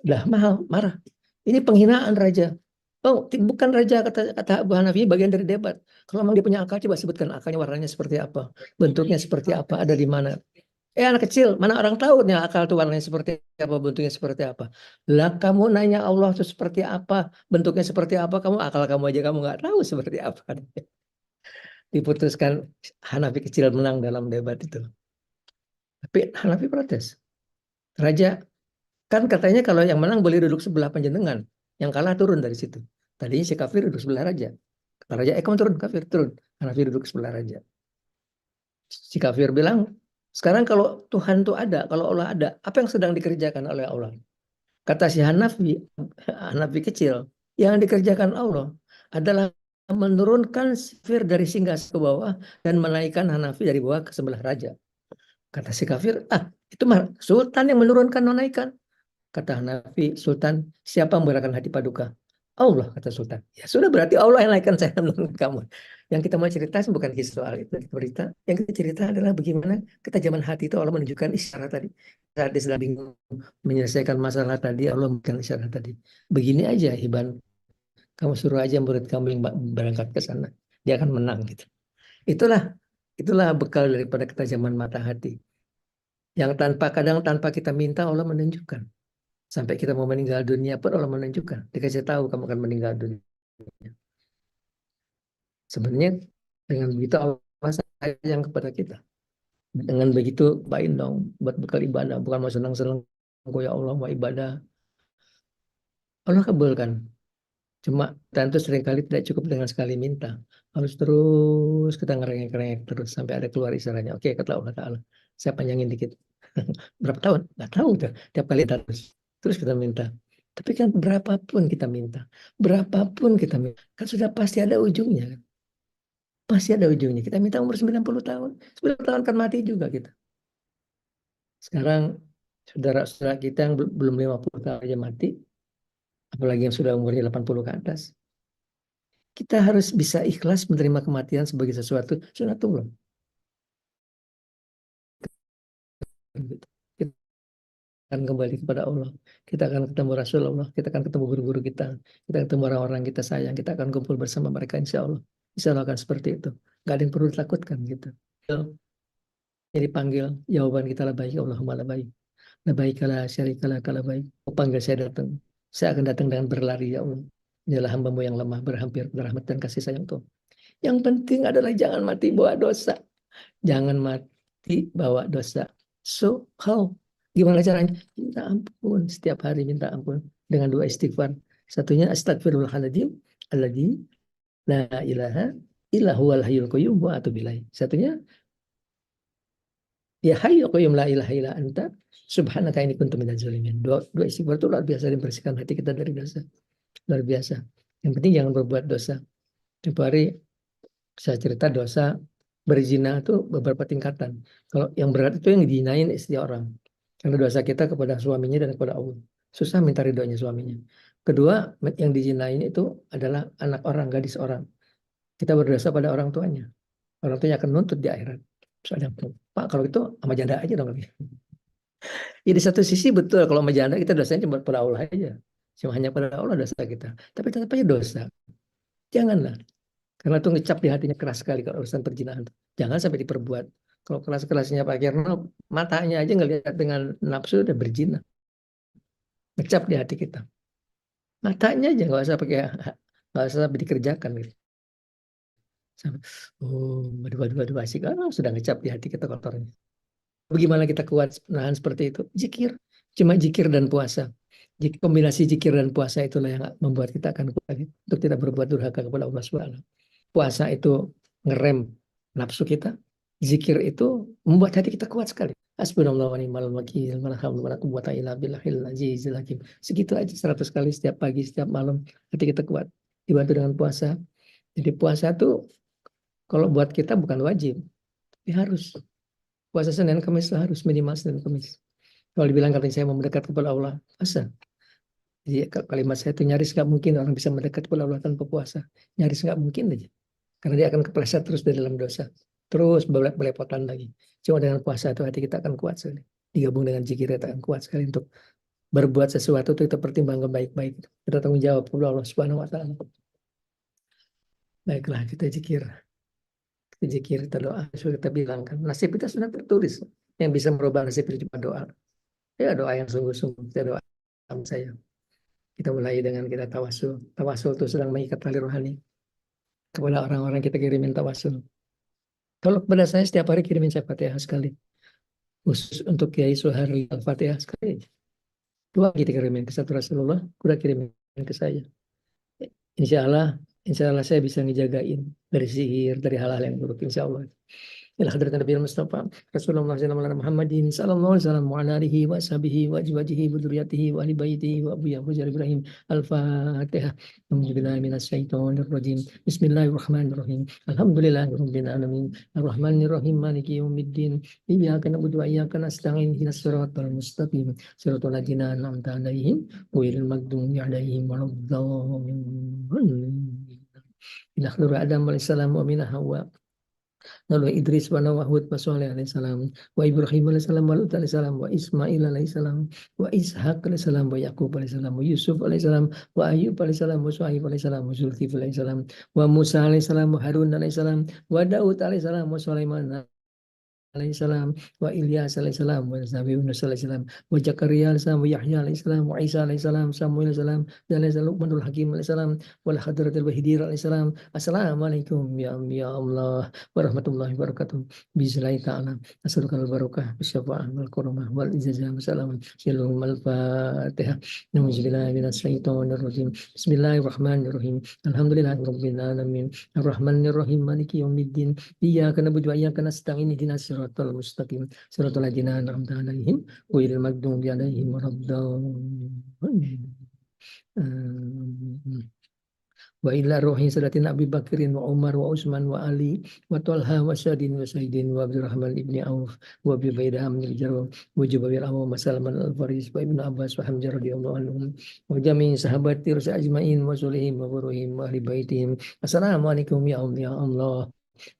Lah mahal, marah. Ini penghinaan Raja. Oh, bukan Raja, kata Abu Hanafi, bagian dari debat. Kalau memang dia punya akal, coba sebutkan akalnya, warnanya seperti apa, bentuknya seperti apa, ada di mana. Anak kecil, mana orang tahu nih akal itu warnanya seperti apa, bentuknya seperti apa. Lah kamu nanya Allah itu seperti apa, bentuknya seperti apa, kamu akal kamu aja kamu nggak tahu seperti apa. Diputuskan Hanafi kecil menang dalam debat itu. Tapi Hanafi protes. Raja, kan katanya kalau yang menang boleh duduk sebelah panjenengan, yang kalah turun dari situ. Tadinya si kafir duduk sebelah raja. Kata raja, kamu turun, kafir turun. Hanafi duduk sebelah raja. Si kafir bilang, sekarang kalau Tuhan itu ada, kalau Allah ada, apa yang sedang dikerjakan oleh Allah? Kata si Hanafi kecil, yang dikerjakan Allah adalah menurunkan sifir dari singgah ke bawah dan menaikkan Hanafi dari bawah ke sebelah raja. Kata si kafir, itu mah Sultan yang menurunkan menaikkan. Kata Hanafi, Sultan, siapa yang menggerakkan hati paduka? Allah, kata Sultan. Ya sudah, berarti Allah yang naikkan saya menurunkan kamu. Yang kita mau cerita bukan kisah soal itu, berita. Yang kita cerita adalah bagaimana ketajaman hati itu Allah menunjukkan isyarat tadi. Saat dia sedang bingung menyelesaikan masalah tadi, Allah memberikan isyarat tadi. Begini aja, Iban, kamu suruh aja murid kamu yang berangkat ke sana. Dia akan menang gitu. Itulah itulah bekal daripada ketajaman mata hati. Yang kadang tanpa kita minta Allah menunjukkan. Sampai kita mau meninggal dunia pun Allah menunjukkan. Dikasih tahu kamu akan meninggal dunia. Sebenarnya dengan begitu Allah sayang kepada kita. Dengan begitu baik dong buat bekal ibadah. Bukan mau senang-senang. Ya Allah mau ibadah. Allah kabulkan. Cuma tentu seringkali tidak cukup dengan sekali minta. Harus terus kita ngerengek-ngerengek terus. Sampai ada keluar isyaratnya. Oke, kata Allah Ta'ala. Saya panjangin dikit. Berapa tahun? Nggak tahu tuh. Tiap kali terus kita minta. Tapi kan berapapun kita minta, berapapun kita minta, kan sudah pasti ada ujungnya. Kan? Pasti ada ujungnya. Kita minta umur 90 tahun. 90 tahun kan mati juga kita. Sekarang saudara-saudara kita yang belum 50 tahun aja mati, apalagi yang sudah umurnya 80 ke atas. Kita harus bisa ikhlas menerima kematian sebagai sesuatu sunatullah. Kita akan kembali kepada Allah. Kita akan ketemu Rasulullah. Kita akan ketemu guru-guru kita. Kita akan ketemu orang-orang kita sayang. Kita akan kumpul bersama mereka insya Allah. Insya Allah akan seperti itu. Gak ada yang perlu ditakutkan gitu. Jadi panggil, jawaban kita lah baik. Allahumma la baik. La baik la syarika laka la baik. Panggil saya datang. Saya akan datang dengan berlari ya Allah. Inilah hambamu yang lemah berhampir rahmat dan kasih sayang Tuhan. Yang penting adalah jangan mati bawa dosa. Jangan mati bawa dosa. So, how? Gimana caranya? Minta ampun. Setiap hari minta ampun. Dengan dua istighfar. Satunya astagfirullahaladzim. Alladzi la ilaha illa huwal hayyul qayyum wa atubu ilaih. Satunya ya hayyu qayyum la ilaha illa anta subhanaka inni kuntu minadz zalimin. Dua istighfar itu luar biasa membersihkan hati kita dari dosa. Luar biasa. Yang penting jangan berbuat dosa. Tiap hari saya cerita dosa berzina itu beberapa tingkatan. Kalau yang berat itu yang dizinain istri orang. Karena dosa kita kepada suaminya dan kepada Allah. Susah minta ridhonya suaminya. Kedua, yang dizinain itu adalah anak orang, gadis orang. Kita berdosa pada orang tuanya. Orang tuanya akan nuntut di akhirat. Soalnya, Pak, kalau itu sama janda aja dong. Ya di satu sisi betul, kalau sama janda kita dosanya cuma pada Allah aja. Cuma hanya pada Allah dosa kita. Tapi tetap aja dosa. Janganlah. Karena itu ngecap di hatinya keras sekali kalau urusan perzinahan. Jangan sampai diperbuat. Kalau keras-kerasnya Pak Kirno, matanya aja ngelihat dengan nafsu udah berzina. Ngecap di hati kita. Matanya aja nggak usah dikerjakan gitu. Oh, waduh, asik. Sudah ngecap di hati kita kotornya. Bagaimana kita kuat menahan seperti itu? Zikir. Cuma zikir dan puasa. Kombinasi zikir dan puasa itulah yang membuat kita akan kuat untuk tidak berbuat durhaka kepada Allah SWT. Puasa itu ngerem nafsu kita. Zikir itu membuat hati kita kuat sekali. Hasbunallahu wa ni'mal wakil, wala quwwata illa billahil azizil hakim. Segitu aja 100 kali setiap pagi, setiap malam, hati kita kuat. Dibantu dengan puasa. Jadi puasa itu kalau buat kita bukan wajib, tapi harus. Puasa Senin Kamis harus minimal Senin Kamis. Kalau dibilang katanya saya mau mendekat kepada Allah, puasa. Jadi kalimat saya itu nyaris nggak mungkin orang bisa mendekat kepada Allah tanpa puasa. Nyaris nggak mungkin aja. Karena dia akan kepleset terus di dalam dosa. Terus belepotan lagi. Cuma dengan puasa itu hati kita akan kuat sekali. Digabung dengan zikir kita akan kuat sekali untuk berbuat sesuatu itu kita pertimbangkan baik-baik. Kita tanggung jawab kepada Allah Subhanahu wa taala. Baiklah, kita zikir. Kita zikir, kita doa, sudah kita bilang kan. Nasib kita sudah tertulis. Yang bisa merubah nasib itu cuma doa. Ya doa yang sungguh-sungguh. Kita doa saya. Kita mulai dengan kita tawasul. Tawasul itu sedang mengikat tali rohani kepada orang-orang kita kirimin tawasul. Kalau kepada saya setiap hari kirimin saya Fatihah sekali. Khusus untuk Kiai Suharli Al-Fatihah sekali. 2 kita kirimin ke satu Rasulullah, udah kirimin ke saya. Insya Allah, saya bisa ngejagain dari sihir, dari hal-hal yang buruk. Insya Allah. إلى حضرة النبي المصطفى رسول الله صلى الله عليه محمد صلى الله عليه وسلم وعلى آله وأصحابه وأزواجه وذريته وأهل بيته وأبويه وجر إبراهيم الفاتحة أعوذ بالله من الشيطان الرجيم بسم الله الرحمن الرحيم الحمد لله رب العالمين الرحمن الرحيم مالك يوم الدين إياك نعبد وإياك نستعين اهدنا الصراط المستقيم صراط الذين أنعمت عليهم غير المغضوب عليهم ولا الضالين إلى حضرة آدم عليه السلام ومن حواء lalu Idris wa Nawahud wa Saleh alaihissalam wa Ibrahim alaihissalam wa Lut alaihissalam wa Ismail alaihissalam wa Ishaq alaihissalam wa Yakub alaihissalam wa Yusuf alaihissalam wa Ayub alaihissalam wa Shu'aib alaihissalam wa Zulkifl alaihissalam wa Musa alaihissalam wa Harun alaihissalam wa Daud alaihissalam wa Sulaiman alaihissalam wa Ilyas alaihissalam wa Nabi Yunus alaihissalam wa Zakaria alaihissalam wa Yahya alaihissalam wa Isa alaihissalam Samuel alaihissalam dan alaihissalam Luqmanul Hakim alaihissalam wa Hadratul Wahidir alaihissalam. Assalamualaikum ya Allah warahmatullahi wabarakatuh. Bismillah ta'ala as'alukal barakah wasyafa'ah wal karamah wal ijazah wassalamu syilhum al-fatihah na'udzubillahi minas syaitonir rajim bismillahirrahmanirrahim alhamdulillahirabbil alamin arrahmanir rahim maliki yaumiddin iyyaka na'budu wa iyyaka nasta'in ihdinas siratal mustaqim siratal ladzina an'amta 'alaihim ghairil maghdubi 'alaihim waladdallin. Wa ila ruhi sadatina Abi Bakrin wa Umar wa Utsman wa Ali wa Talha wa Sadin wa Saidin wa Abdurrahman ibni Auf wa Abi Baidah min al-Jarrah wa Jubair wa Salman al-Faris wa Ibnu Abbas wa Hamzah radhiyallahu anhum wa jami' sahabati rasul ajmain wa sulihim wa buruhim wa ahli baitihim. Assalamualaikum ya Allah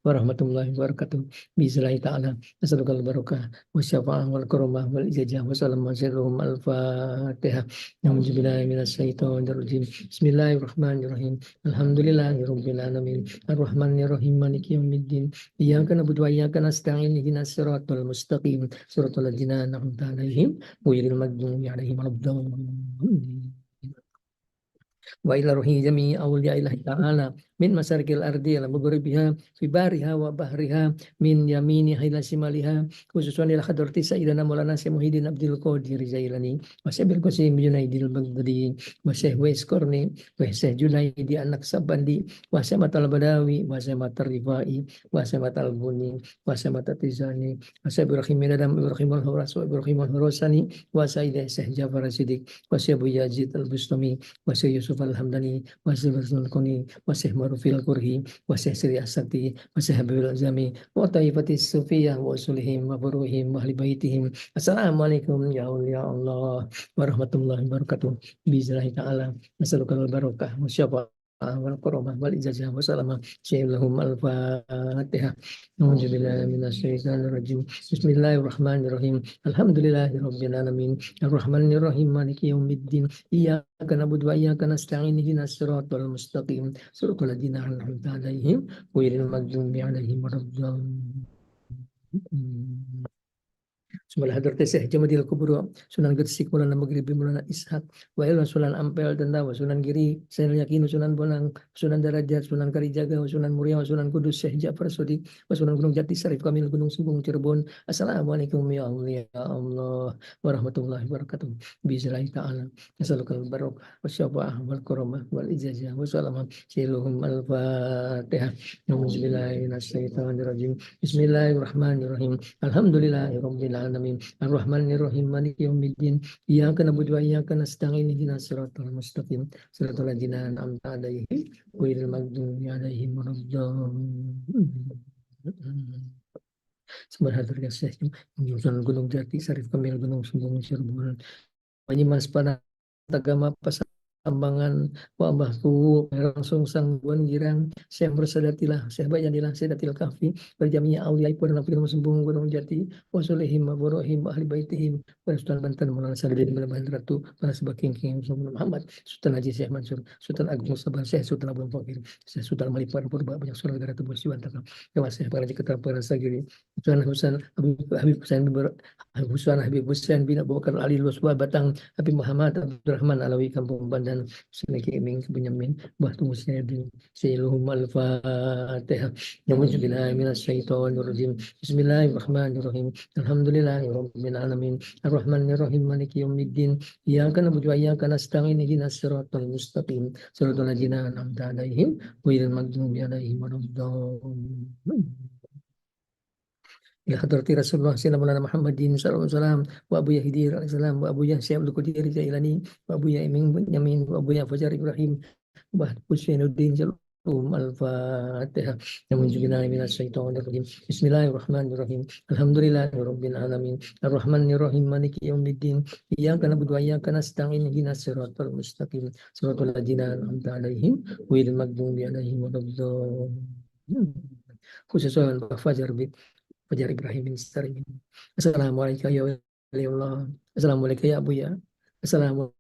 warahmatullahi wabarakatuh. Bismillah ta'ala as'alukal barakah wa syafa'ah wal karamah wal ijazah wa salam al-fatihah. Na'udzubillahi minas syaitonir rajim. Bismillahirrahmanirrahim. Alhamdulillahirabbil alamin. Arrahmanir rahim maliki yaumiddin. Iyyaka na'budu wa iyyaka nasta'in ihdinas siratal mustaqim. Siratal ladzina an'amta 'alaihim ghairil maghdubi 'alaihim waladdallin. Wa ila ruhi jami awliya ilahi ta'ala min masarikil ardi ala mughribiha fi bariha wa bahriha min yamini ila shimaliha khususan ila hadrati sayyidina maulana Syekh Muhyiddin Abdul Qadir Jailani wa Syekh Qasim Junaidil Baghdadi wa Syekh Wais Qarni wa Syekh Junaidi anak Sabandi wa Syekh Matal Badawi wa Syekh Matar Rifai wa Syekh Matal Buni wa Syekh Matal Tizani wa Syekh Ibrahim Adam Ibrahim Al-Huras wa Ibrahim Al-Hurasani wa Syekh Jafar Siddiq wa Syekh Abu Yazid Al-Bustami wa Syekh Yusuf Al-Hamdani wa Syekh Rasul Kuni wa Syekh Marufil Kurhi wa Syekh Sri Asati wa Syekh Habibul Azami wa Taifatis Sufiyah wa Usulihim wa Furuhim wa Ahli Baitihim. Assalamualaikum ya Allah warahmatullahi wabarakatuh. Bismillah ta'ala nas'alukal barakah wa syafa'ah wal karamah wal ijazah wa salama syai'lahum al-fatihah. A'udzubillahi minasyaitonir rajim. Bismillahirrahmanirrahim. Alhamdulillahirabbil alamin. Arrahmanir rahim maliki yaumiddin. Iyyaka na'budu wa iyyaka nasta'in ihdinas siratal mustaqim siratal ladzina an'amta 'alaihim ghairil maghdubi 'alaihim waladdallin. Semoga hadrati Syekh Jamadil Kubro, Sunan Gresik, Maulana Maghribi, Maulana Ishaq, wa ila Sunan Ampel Tendawa, Sunan Giri, Sunan Yakin, Sunan Bonang, Sunan Darajat, Sunan Kalijaga, Sunan Muria, Sunan Kudus, Syekh Ja'far Sodik, Sunan Gunung Jati, Syarif Kamil, Gunung Sumbung, Cirebon. Assalamualaikum ya Allah warahmatullahi wabarakatuh. Bismillah ta'ala as'alukal barakah wa syafa'ah wal karamah wal ijazah wa salam syai'lahum al-fatihah. A'udzubillahi minasyaitonir rajim. Bismillahirrahmanirrahim. Alhamdulillahirabbil alamin. Ar-Rahmanir Rahim Maliki Yaumiddin. Iyyaka na'budu wa iyyaka nasta'in ihdinas siratal mustaqim siratal ladzina an'amta 'alaihim ghairil maghdubi 'alaihim waladdallin. Sembah Hadir Syekh, Jurusan Gunung Jati, Sarif Kamil Gunung Sumbung Cirebon, Penyimas Pada Agama Pasambangan, Wabahku, langsung sangguan girang, Syekh Bersadatilah, Syekh Bayanilah, Sedatil Kahfi, Berjamiah Aulia, Purna Firman Sembung Gunung Jati, Wasulihim, Waburohim, Ahli Baitihim, Sultan Banten, Maulana Saladin, Malabahan Ratu, para Sebaking King Muhammad, Sultan Haji Syekh Mansur, Sultan Agung Sabar, Syekh Sultan Abu Fakir, Syekh Sultan Malipan Purba, banyak surga negara Tubur Siwantaka, Dewas Syekh Para Jikata Para Sagiri, Sultan Husain, Habib Husain Habib Husain bin Abu Bakar Ali Luswa Batang, Habib Muhammad Abdurrahman Alawi Kampung Bandan, Sinaki Iming Benyamin, Batu Musyabi, Sayyidul Al-Fatihah. Nauzubillahi minasyaitonir rajim. Bismillahirrahmanirrahim. Alhamdulillahirabbil alamin. Arrahmanirrahim. Maliki yaumiddin. Iyyaka na'budu wa iyyaka nasta'in. Ihdinas siratal mustaqim. Siratal ladzina an'amta 'alaihim ghairil maghdubi 'alaihim waladdallin. Ila hadrati Rasulullah sallallahu Muhammadin sallallahu alaihi wasallam wa Abu Yahidir alaihi salam wa Abu Yahya Abdul Qadir Jailani wa Abu Yaiming Yamin wa Abu Fajar Ibrahim wa Husainuddin Jalum Al-Fatihah. Namuzubillahi minasyaitonir rajim. Bismillahirrahmanirrahim. Alhamdulillahirabbil alamin. Arrahmanirrahim. Maliki yaumiddin. Iyyaka na'budu wa iyyaka nasta'in. Ihdinas siratal mustaqim. Siratal ladzina an'amta 'alaihim ghairil maghdubi 'alaihim waladdallin. Khususan Fajar Fajar Ibrahim bin Starim. Assalamualaikum ya wali Allah. Assalamualaikum ya Abu ya. Assalamualaikum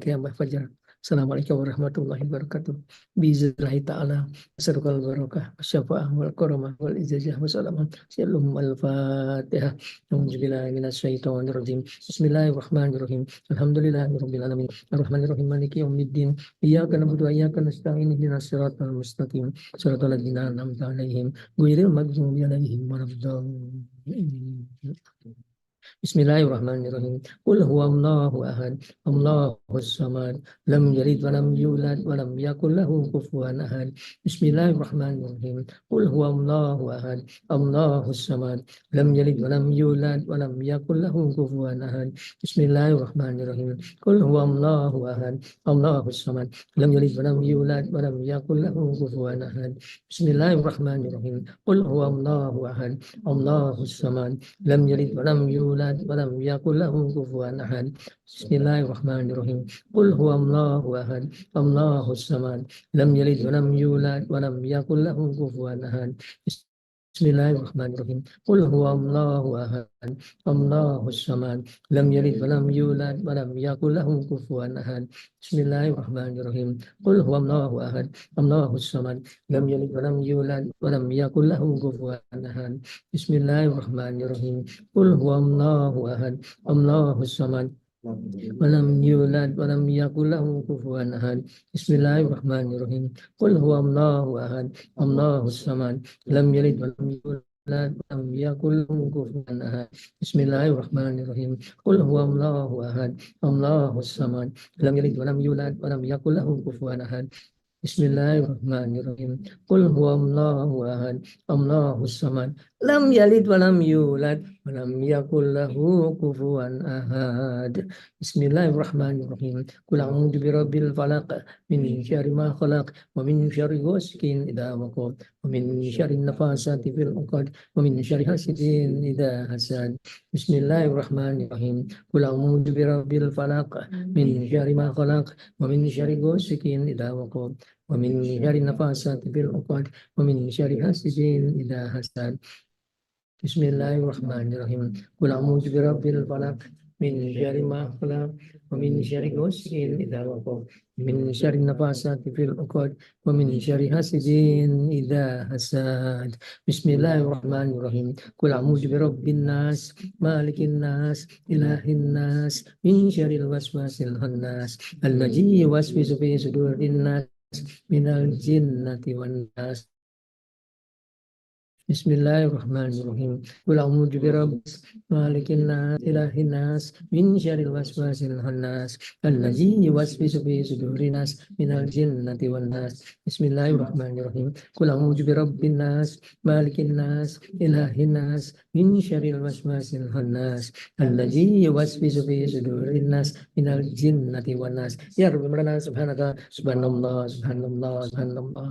ya Mbak Fajar. Assalamualaikum warahmatullahi wabarakatuh. Biiznillah ta'ala. Asarukal barakah. Syafa'ah wal karamah wal ijazah wa salamah. Shalom al-fatihah. Alhamdulillah minasyaitonir rajim. Bismillahirrahmanirrahim. Alhamdulillahirabbil alamin. Arrahmanirrahim. Maliki yaumiddin. Iyyaka na'budu wa iyyaka nasta'in. Ihdinas siratal mustaqim. Siratal ladzina an'amta 'alaihim ghairil maghdubi 'alaihim waladdallin. Bismillahirrahmanirrahim. Qul huwallahu ahad, Allahus samad, lam yalid wa lam yulad wa lam yakul lahu kufuwan ahad. Bismillahirrahmanirrahim. Qul huwallahu ahad, Allahus samad, lam yalid wa lam yulad wa lam yakul lahu kufuwan ahad. Bismillahirrahmanirrahim. Qul huwallahu ahad, Allahus samad, lam yalid wa lam yulad wa lam yakul lahu kufuwan ahad. Bismillahirrahmanirrahim. Qul huwallahu ahad, Allahus samad, lam yalid wa lam yulad walam yakul lahu kufuwan ahad. Bismillahirrahmanirrahim. Qul huwallahu ahad, Allahus samad, lam yalid walam yulad walam yakul lahu kufuwan ahad. Bismillahirrahmanirrahim. Qul huwallahu ahad, Allahus samad, lam yalid walam yulad walam yakul lahu kufuwan ahad. Bismillahirrahmanirrahim. Qul huwallahu ahad, Allahus samad, lam yalid walam yulad walam yakul lahu kufuwan ahad. Bismillahirrahmanirrahim. Qul huwallahu ahad, Allahus samad, walam yulad walam yakul lahu kufuwan ahad. Bismillahirrahmanirrahim. Qul huwallahu ahad, Allahus samad, lam yalid walam yulad walam yakul lahu kufuwan ahad. Bismillahirrahmanirrahim. Qul huwallahu ahad, Allahus samad, lam yalid walam yulad walam yakul lahu kufuwan ahad. Bismillahirrahmanirrahim. Qul huwallahu ahad, Allahus samad, lam yalid walam yulad walam yakul lahu kufuwan ahad. Bismillahirrahmanirrahim. Qul a'udzu birabbil falaq min syarri ma khalaq wa min syarri ghasikin idza waqab wa min syarri nafasati fil 'uqad wa min syarri hasidin idza hasad. Bismillahirrahmanirrahim. Qul a'udzu birabbil falaq min syarri ma khalaq wa min syarri ghasikin idza waqab wa min syarri nafasati fil 'uqad wa min syarri hasidin idza hasad. Bismillahirrahmanirrahim. Qul a'udzu birabbil falaq min syarri ma khalaq wa min syarri ghasikin idza waqab min syarri nafasati fil 'uqad wa min syarri hasidin idza hasad. Bismillahirrahmanirrahim. Qul a'udzu birabbin nas, malikin nas, ilahin nas, min syarril waswasil khannas, allazi yuwaswisu fi sudurin nas minal jinnati wan nas. Bismillahirrahmanirrahim. Qul a'udzu birabbis malikin nas, ilahin nas, min syarril waswasil khannas, allazi yuwaswisu fi sudurin nas minal jinnati wan nas. Bismillahirrahmanirrahim. Qul a'udzu birabbin nas, malikin nas, ilahin nas, min syarril waswasil khannas, allazi yuwaswisu fi sudurin nas minal jinnati wan nas. Ya Rabbi, subhanaka, subhanallah, subhanallah, subhanallah.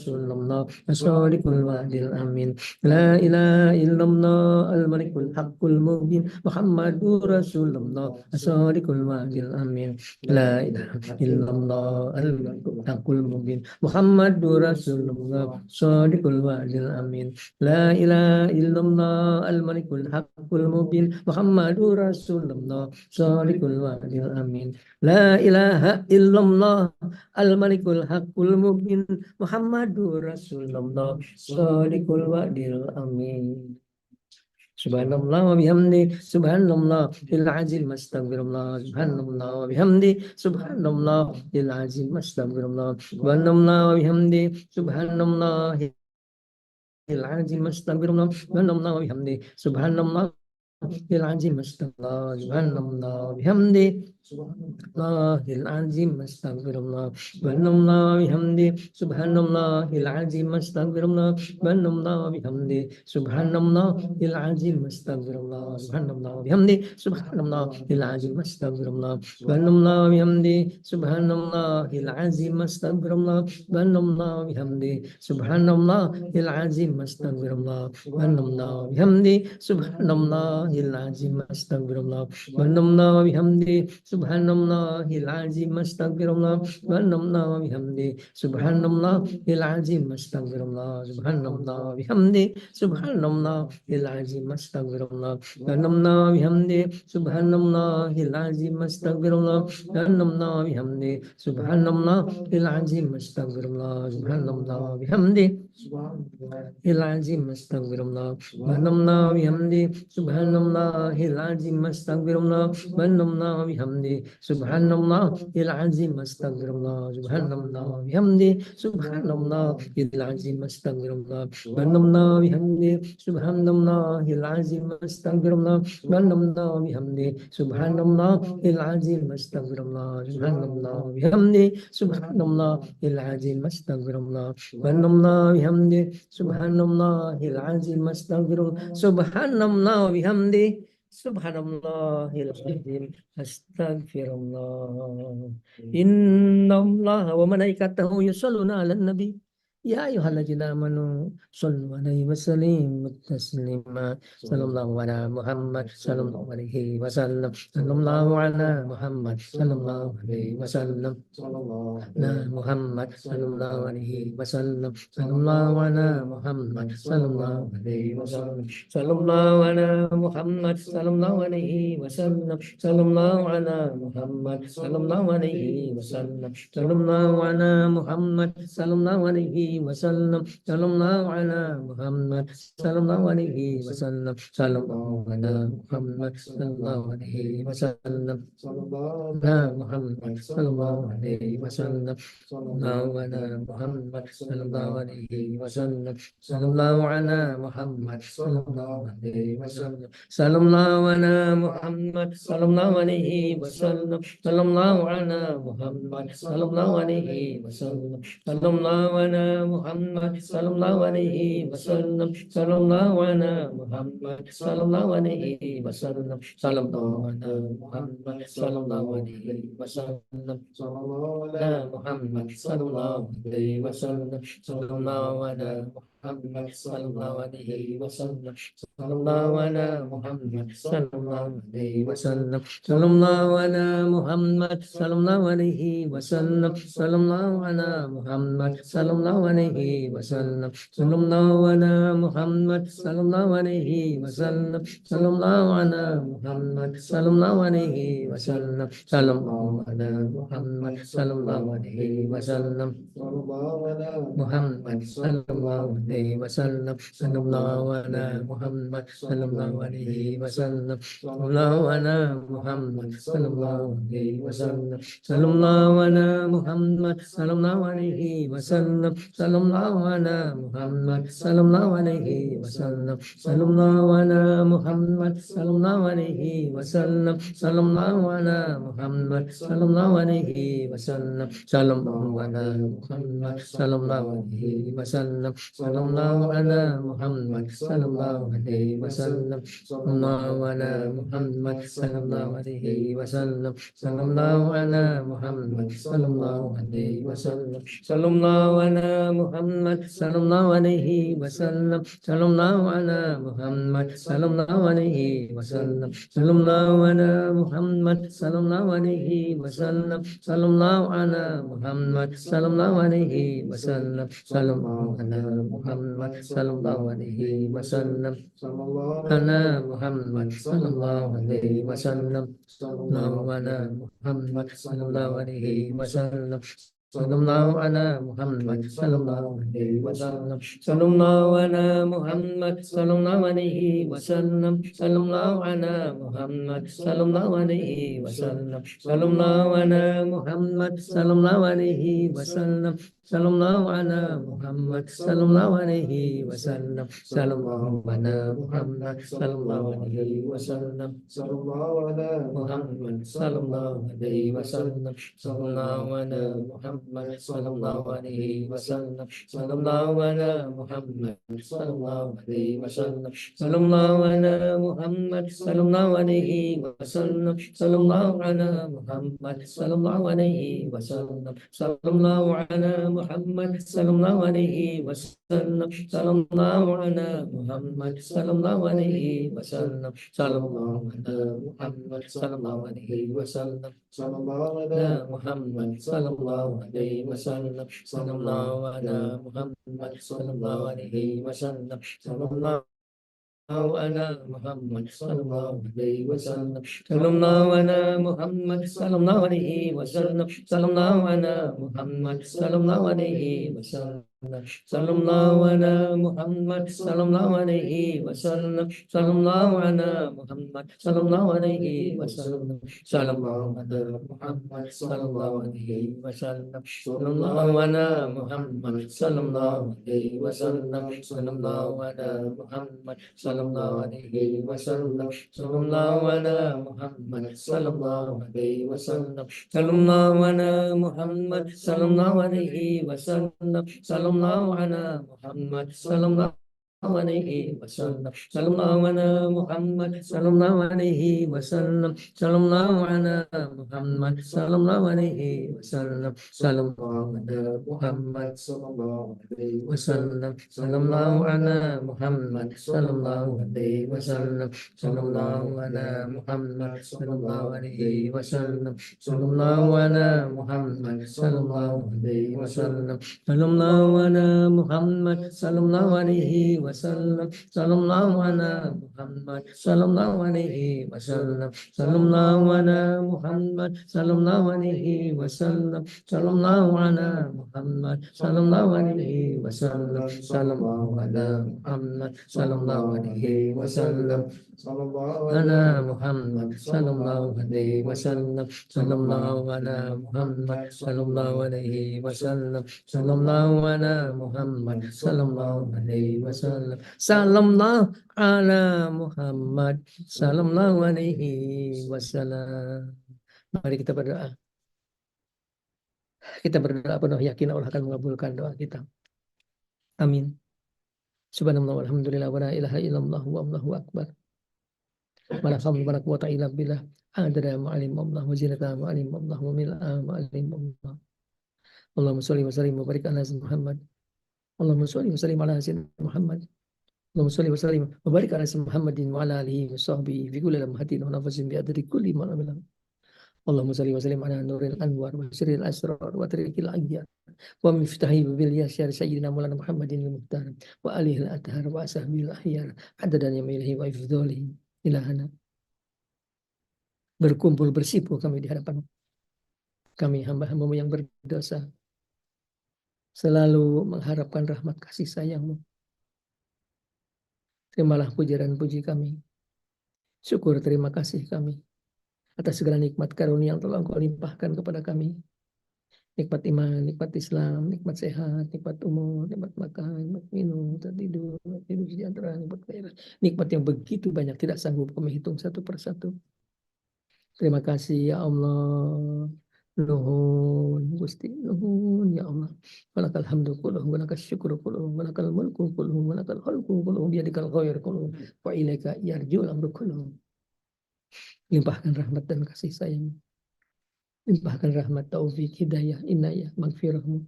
Rasulullah as-sadiqul wa'dil amin. La ilaha illallah al-malikul haqqul mubin Muhammadur Rasulullah as-sadiqul wa'dil amin. La ilaha illallah al-malikul haqqul mubin Muhammadur Rasulullah as-sadiqul wa'dil amin. La ilaha illallah al-malikul haqqul mubin Muhammadur Rasulullah as-sadiqul wa'dil amin. La ilaha illallah al-malikul haqqul mubin Muhammadur Rasulullah shadiqul wa'dil amin. Subhanallah wa bihamdi subhanallah il azim astaghfirullah subhanallah wa bihamdi subhanallah il azim astaghfirullah subhanallah wa bihamdi subhanallah il azim astaghfirullah subhanallah wa bihamdi subhanallah il azim astaghfirullah subhanallah wa bihamdi Subhanallahil azim astaghfirullah subhanallah bihamdi subhanallahil azim astaghfirullah subhanallah bihamdi subhanallahil azim astaghfirullah subhanallah bihamdi subhanallahil azim astaghfirullah subhanallah bihamdi subhanallahil azim astaghfirullah subhanallah bihamdi subhanallahil azim astaghfirullah subhanallah bihamdi subhanallahil azim astaghfirullah subhanallah bihamdi subhanallahil azim astaghfirullah subhanallah wa bihamdi subhanallahil azim astaghfirullah subhanallah wa bihamdi subhanallahil azim astaghfirullah subhanallah wa bihamdi subhanallahil azim astaghfirullah subhanallah wa bihamdi subhanallahil azim astaghfirullah subhanallah wa bihamdi il azim astaghfirullah subhanallah wa bihamdi subhanallahil azim astaghfirullah subhanallah wa bihamdi subhanallahil azim astaghfirullah subhanallah wa bihamdi subhanallahil azim astaghfirullah subhanallah wa bihamdi subhanallahil azim astaghfirullah subhanallah wa bihamdi subhanallahil azim astaghfirullah subhanallah wa bihamdi subhanallahil azim astaghfirullah subhanallah wa bihamdi subhanallahil azim astaghfirullah subhanallah wa bihamdi subhanallahil azim astaghfirullah. Innallaha wa malaikatahu yusholluna 'alan nabi ya ayyuhalladzina amanu shollu 'alaihi wa sallimu taslima sallallahu ala Muhammad sallallahu alaihi wasallam sallallahu ala Muhammad sallallahu alaihi wasallam na Muhammad sallallahu alaihi wasallam sallallahu ala Muhammad sallallahu alaihi wasallam sallallahu ala Muhammad sallallahu alaihi wasallam sallallahu ala Muhammad sallallahu alaihi wasallam sallallahu ala Muhammad sallallahu alaihi wasallam sallallahu ala Muhammad sallallahu alaihi wasallam sallallahu ala Muhammad sallallahu alaihi wasallam ala Muhammad sallallahu alaihi wasallam sallallahu ala Muhammad sallallahu alaihi wasallam sallallahu ala Muhammad sallallahu alaihi wasallam sallallahu ala Muhammad sallallahu alaihi wasallam sallallahu ala Muhammad sallallahu alaihi wasallam sallallahu ala Muhammad sallallahu alaihi wasallam sallallahu ala Muhammad sallallahu alaihi wasallam sallallahu ala Muhammad sallallahu alaihi wasallam sallallahu ala Muhammad sallallahu alaihi wasallam sallallahu ala Muhammad sallallahu alaihi wasallam sallallahu ala Muhammad sallallahu alaihi wasallam sallallahu ala Muhammad sallallahu alaihi wasallam sallallahu ala Muhammad sallallahu alaihi wasallam sallallahu ala Muhammad sallallahu alaihi wasallam sallallahu ala Muhammad sallallahu alaihi wasallam sallallahu ala Muhammad sallallahu alaihi wasallam Muhammad sallallahu alaihi wasallam sallallahu ala Muhammad sallallahu alaihi wasallam sallallahu ala Muhammad sallallahu alaihi wasallam sallallahu ala Muhammad sallallahu alaihi wasallam sallallahu ala Muhammad sallallahu alaihi wasallam sallallahu ala Muhammad sallallahu alaihi wasallam sallallahu ala Muhammad sallallahu alaihi wasallam sallallahu ala Muhammad sallallahu alaihi wasallam sallallahu sallallahu ala Muhammad sallallahu alaihi wasallam, sallallahu ala Muhammad sallallahu alaihi wasallam, sallallahu ala Muhammad sallallahu alaihi wasallam, sallallahu ala Muhammad sallallahu alaihi wasallam, sallallahu ala Muhammad sallallahu alaihi wasallam, sallallahu ala Muhammad sallallahu alaihi wasallam, sallallahu ala Muhammad sallallahu alaihi wasallam, sallallahu ala Muhammad sallallahu alaihi wasallam, sallallahu ala Muhammad sallallahu alaihi wasallam, sallallahu ala Muhammad sallallahu alaihi wasallam, sallallahu ala Muhammad sallallahu alaihi wasallam, sallallahu ala Muhammad sallallahu alaihi wasallam, sallallahu ala Muhammad sallallahu alaihi wasallam, sallallahu ala Muhammad sallallahu alaihi wasallam, sallallahu ala Muhammad sallallahu alaihi wasallam, sallallahu ala Muhammad sallallahu alaihi wasallam, sallallahu ala Muhammad sallallahu alaihi wasallam, sallallahu ala Muhammad sallallahu alaihi wasallam, sallallahu ala Muhammad sallallahu alaihi wasallam, sallallahu ala Muhammad sallallahu alaihi wasallam, sallallahu ala Muhammad sallallahu alaihi wasallam, sallallahu ala Muhammad sallallahu alaihi wasallam, sallallahu ala Muhammad sallallahu alaihi wasallam, sallallahu ala Muhammad sallallahu alaihi wasallam, sallallahu ala Muhammad sallallahu alaihi wasallam, sallallahu ala Muhammad sallallahu alaihi wasallam, sallallahu ala Muhammad sallallahu alaihi wasallam, sallallahu ala Muhammad sallallahu alaihi wasallam, sallallahu ala Muhammad sallallahu alaihi wasallam, sallallahu ala Muhammad sallallahu alaihi wasallam, sallallahu ala Muhammad sallallahu alaihi wasallam, sallallahu ala Muhammad sallallahu alaihi wasallam, sallallahu ala Muhammad sallallahu alaihi wasallam, sallallahu ala Muhammad sallallahu alaihi wasallam, sallallahu ala Muhammad sallallahu alaihi wasallam, sallallahu ala Muhammad sallallahu alaihi wasallam, sallallahu ala Muhammad sallallahu alaihi wasallam, sallallahu ala Muhammad sallallahu alaihi wasallam, sallallahu ala Muhammad sallallahu alaihi wasallam, sallallahu ala Muhammad sallallahu alaihi wasallam, sallallahu ala Muhammad sallallahu alaihi wasallam, sallallahu ala Muhammad sallallahu alaihi wasallam, sallallahu ala Muhammad sallallahu alaihi wasallam, sallallahu ala Muhammad sallallahu alaihi wasallam, sallallahu ala Muhammad sallallahu alaihi wasallam, sallallahu ala Muhammad sallallahu alaihi wasallam, sallallahu ala Muhammad sallallahu alaihi wasallam, sallallahu ala Muhammad sallallahu alaihi wasallam, sallallahu ala Muhammad sallallahu alaihi wasallam, sallallahu ala Muhammad sallallahu alaihi wasallam, sallallahu ala Muhammad sallallahu alaihi wasallam, sallallahu ala Muhammad sallallahu alaihi wasallam. Mari kita berdoa. Kita berdoa penuh yakin Allah akan mengabulkan doa kita. Amin. Subhanallah walhamdulillah wa la ilaha illallah wallahu akbar. Wala hawla wala quwwata illa billah. Adada ma'alim Allah wa zinata ma'alim Allah wa mil'a ma'alim Allah. Allahumma sholli wa sallim wa barik ala Muhammad. Allahumma sholli wa sallim ala Muhammad. Allahumma sholli wa sallim wa barik ala Muhammadin wa ala alihi wa sahbihi fi kulli lamhatin wa nafasin bi adri kulli ma amila. Allahumma sholli wa sallim ala nuril anwar wa sirril asrar wa tariqil ayyar wa miftahi bil yasyar sayyidina maulana Muhammadin al-muhtar wa alihi al-athhar wa ashabil ahyar adadan yamilihi wa ifdhalihi ilahana. Berkumpul bersipu kami di hadapan kami hamba-hambamu yang berdosa, selalu mengharapkan rahmat kasih sayangmu. Terimalah puja dan puji kami, syukur terima kasih kami atas segala nikmat karunia yang telah Engkau limpahkan kepada kami. Nikmat iman, nikmat Islam, nikmat sehat, nikmat umur, nikmat makan, nikmat minum, nikmat tidur sejahtera, nikmat kaya. Nikmat yang begitu banyak tidak sanggup kami hitung satu persatu. Terima kasih ya Allah. Nuhun Gusti, nuhun ya Allah. Walakal hamdu kulluh, walakal syukru kulluh, walakal mulku kulluh, walakal khalqu kulluh, biyadikal khair kulluh, wa ilaika yarji'ul amru kulluh. Limpahkan rahmat dan kasih sayang, limpahkan rahmat, taufik, hidayah, inayah, magfirahmu.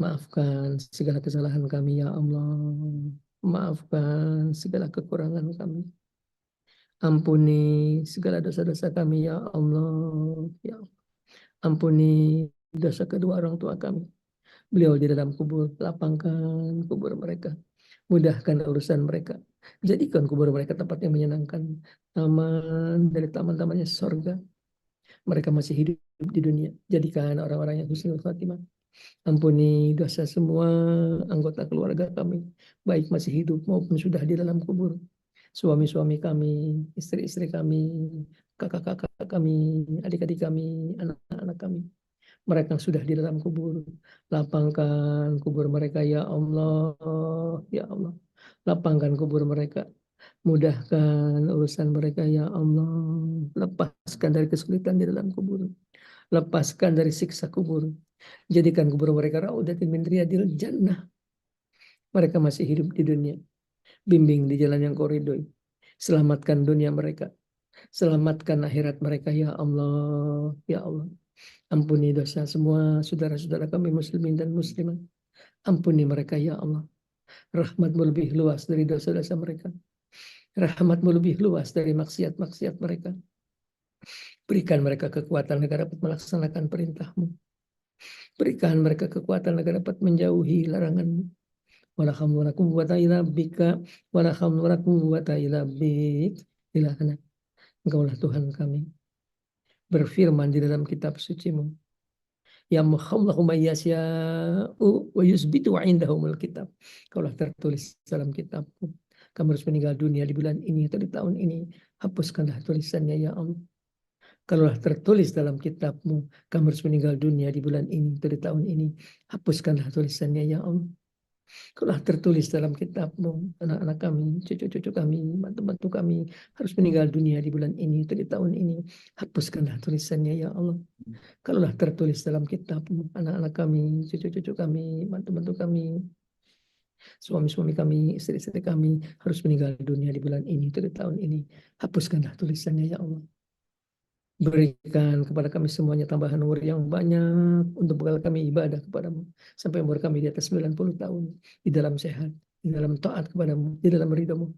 Maafkan segala kesalahan kami ya Allah. Maafkan segala kekurangan kami. Ampuni segala dosa-dosa kami ya Allah. Ya Allah. Ampuni dosa kedua orang tua kami. Beliau di dalam kubur, lapangkan kubur mereka. Mudahkan urusan mereka. Jadikan kubur mereka tempat yang menyenangkan. Taman dari taman-tamannya surga. Mereka masih hidup di dunia. Jadikan orang-orang yang husnul khatimah. Ampuni dosa semua anggota keluarga kami, baik masih hidup maupun sudah di dalam kubur. Suami-suami kami, istri-istri kami, kakak-kakak kami, adik-adik kami, anak-anak kami. Mereka yang sudah di dalam kubur, lapangkan kubur mereka ya Allah, ya Allah. Lapangkan kubur mereka, mudahkan urusan mereka ya Allah. Lepaskan dari kesulitan di dalam kubur, lepaskan dari siksa kubur. Jadikan kubur mereka raudatin min riyadil jannah. Mereka masih hidup di dunia. Bimbing di jalan yang kau ridhoi. Selamatkan dunia mereka. Selamatkan akhirat mereka ya Allah. Ya Allah. Ampuni dosa semua saudara-saudara kami muslimin dan muslimat. Ampuni mereka ya Allah. Rahmatmu lebih luas dari dosa-dosa mereka. Rahmatmu lebih luas dari maksiat-maksiat mereka. Berikan mereka kekuatan agar dapat melaksanakan perintahmu. Berikan mereka kekuatan agar dapat menjauhi laranganmu. Wala haula wala quwwata illa bika, wala haula wala quwwata illa bik. Ilahana, Engkaulah Tuhan kami. Berfirman di dalam kitab suci-Mu, ya muhallahu may yasya'u wa yusbitu indahumul kitab. Kaulah tertulis dalam kitab-Mu. Kamu harus meninggal dunia di bulan ini atau di tahun ini. Hapuskanlah tulisannya ya Allah. Kalaulah tertulis dalam kitab-Mu, kamu harus meninggal dunia di bulan ini atau di tahun ini. Hapuskanlah tulisannya ya Allah. Kalau tertulis dalam kitab-Mu, anak-anak kami, cucu-cucu kami, mantu-mantu kami harus meninggal dunia di bulan ini atau di tahun ini. Hapuskanlah tulisannya ya Allah. Kalaulah tertulis dalam kitab-Mu, anak-anak kami, cucu-cucu kami, mantu-mantu kami, suami-suami kami, istri-istri kami harus meninggal dunia di bulan ini atau di tahun ini. Hapuskanlah tulisannya ya Allah. Berikan kepada kami semuanya tambahan umur yang banyak untuk bekal kami ibadah kepadamu. Sampai umur kami di atas 90 tahun. Di dalam sehat, di dalam taat kepadamu, di dalam ridhamu.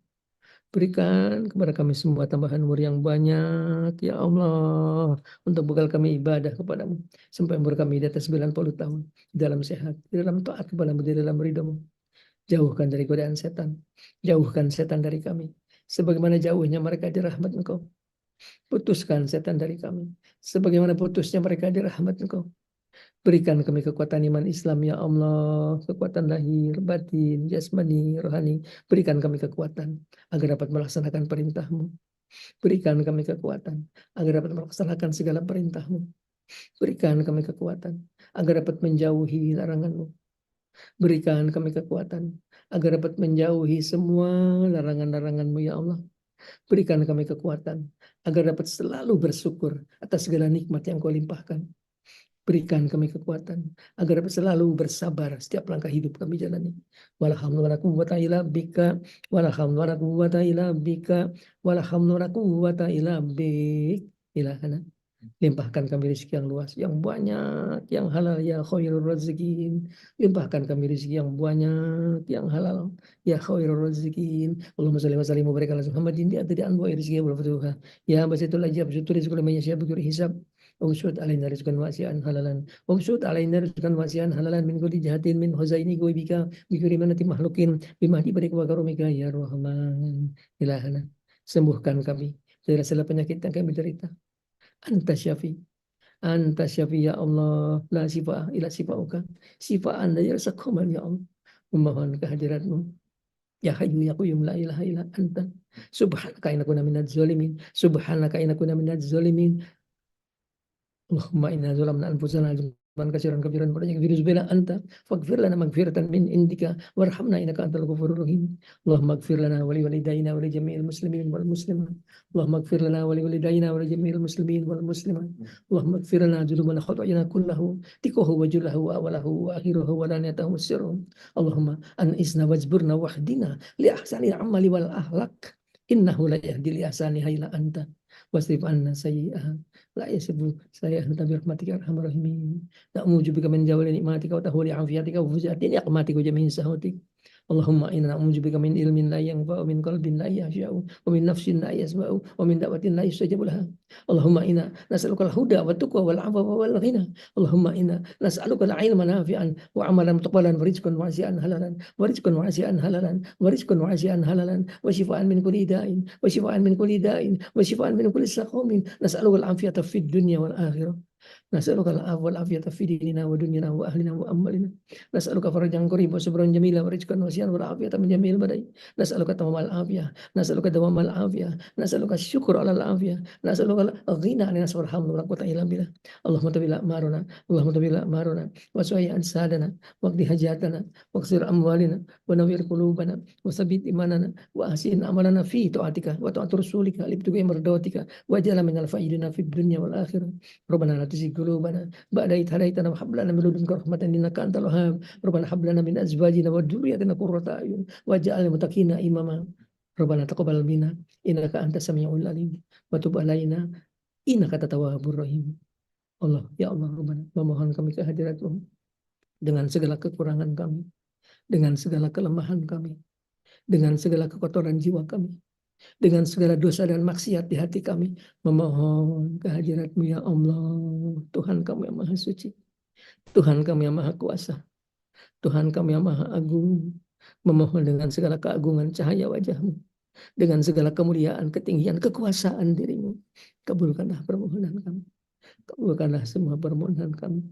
Berikan kepada kami semua tambahan umur yang banyak, ya Allah. Untuk bekal kami ibadah kepadamu. Sampai umur kami di atas 90 tahun. Di dalam sehat, di dalam taat kepadamu, di dalam ridhamu. Jauhkan dari godaan setan. Jauhkan setan dari kami. Sebagaimana jauhnya mereka di rahmat Engkau. Putuskan setan dari kami. Sebagaimana putusnya mereka di rahmat Engkau. Berikan kami kekuatan iman Islam ya Allah. Kekuatan lahir, batin, jasmani, rohani. Berikan kami kekuatan agar dapat melaksanakan perintah-Mu. Berikan kami kekuatan agar dapat melaksanakan segala perintah-Mu. Berikan kami kekuatan agar dapat menjauhi larangan-Mu. Berikan kami kekuatan agar dapat menjauhi semua larangan-larangan-Mu ya Allah. Berikan kami kekuatan agar dapat selalu bersyukur atas segala nikmat yang Kau limpahkan. Berikan kami kekuatan agar dapat selalu bersabar setiap langkah hidup kami jalani. Wala haula wala quwwata illa bika, wala haula wala quwwata illa bika, wala haula wala quwwata illa bik. Ilahana. Limpahkan kami rezeki yang luas, yang banyak, yang halal ya khairur razikin. Limpahkan kami rezeki yang banyak, yang halal ya khairur razikin. Allahumma shalli wa sallim wa barik ala Muhammadin di antara anwa rezeki wal futuha. Ya basitul ajab sutur rizqul man yasha bi ghairi hisab. Usud alaina rizqan wasi'an halalan. Usud alaina rizqan wasi'an halalan min kulli jahatin min khuzaini ghaibika bi ghairi manati makhluqin bimahdi barik wa karumika ya Rahman. Ilahana. Sembuhkan kami dari segala penyakit yang kami derita. Anta syafi, anta syafi ya Allah, la syifa ila syifauka. Syifa anda ya rasakuman ya Allah. Memohon kehadiratmu. Ya Hayyu ya Qayyum la ilaha illa anta. Subhanaka inna kunna minadz zalimin. Subhanaka inna kunna minadz zalimin. Allahumma inna zalamna anfusana كثيرا كثيرا ولك في رزقنا أنت فاغفر لنا مغفرة من عندك وارحمنا إنك أنت الغفور الرحيم. اللهم اغفر لنا ولوالدينا ولجميع المسلمين والمسلمات. اللهم اغفر لنا ولوالدينا ولجميع المسلمين والمسلمات. اللهم اغفر لنا ذنوبنا خطايانا كله دقه وجله وأوله وآخره ولانيته وسره. اللهم أنئسنا واجبرنا واهدنا لأحسن العمل والأخلاق إنه لا يهدي لأحسنها إلا أنت واصرف عنا سيئها لا يصرف سيئها أنت برحمتك يا أرحم الراحمين. نعوذ بك من زوال نعمتك وتحول عافيتك وفجأة نقمتك وجميع سخطك. اللهم إنا نعوذ بك من علم لا ينفع ومن قلب لا يخشع ومن نفس لا يسمع ومن دعوة لا يستجاب لها. اللهم إنا نسألك الهدى والتقوى والعفو والغنى. اللهم إنا نسألك العلم نافعا وعملا متقبلا ورزقا واسعا حلالا ورزقا واسعا حلالا ورزقا واسعا حلالا وشفاء من كل داء وشفاء من كل داء وشفاء من كل سقم. نسألك العافية في الدنيا والآخرة. نسألك العفو والعافية في ديننا ودنيانا وأهلنا وأموالنا. نسألك فرجا قريبا وصبرا جميلا ورزقا واسعا والعافية من جميع البلاء. نسألك تمام العافية. نسألك دوام العافية. نسألك الشكر على العافية. نسألك الغنى عن الناس والحمد ولا قوة إلا بالله. اللهم تبارك أعمارنا. اللهم تبارك أعمارنا وسعي أنسالنا واقض حاجاتنا واكسر أموالنا ونوّر قلوبنا وثبت إيماننا وأحسن عملنا في طاعتك وطاعة رسولك لابتغاء مرضاتك واجعل من الفائزين في الدنيا والآخرة. ربنا لا تزغ قلوبنا بعد إذ هديتنا وهب لنا من لدنك رحمة إنك أنت الوهاب. ربنا هب لنا من أزواجنا وذرياتنا قرة أعين واجعلنا للمتقين إماما. ربنا تقبل منا إنك أنت السميع العليم وتب علينا إنك أنت التواب الرحيم. Allah, ya Allah, Rabbana, memohon kami kehadirat-Mu dengan segala kekurangan kami, dengan segala kelemahan kami, dengan segala kekotoran jiwa kami, dengan segala dosa dan maksiat di hati kami, memohon kehadirat-Mu ya Allah, Tuhan kami yang maha suci, Tuhan kami yang maha kuasa, Tuhan kami yang maha agung, memohon dengan segala keagungan cahaya wajah-Mu, dengan segala kemuliaan, ketinggian, kekuasaan diri-Mu, kabulkanlah permohonan kami, kabulkanlah semua permohonan kami.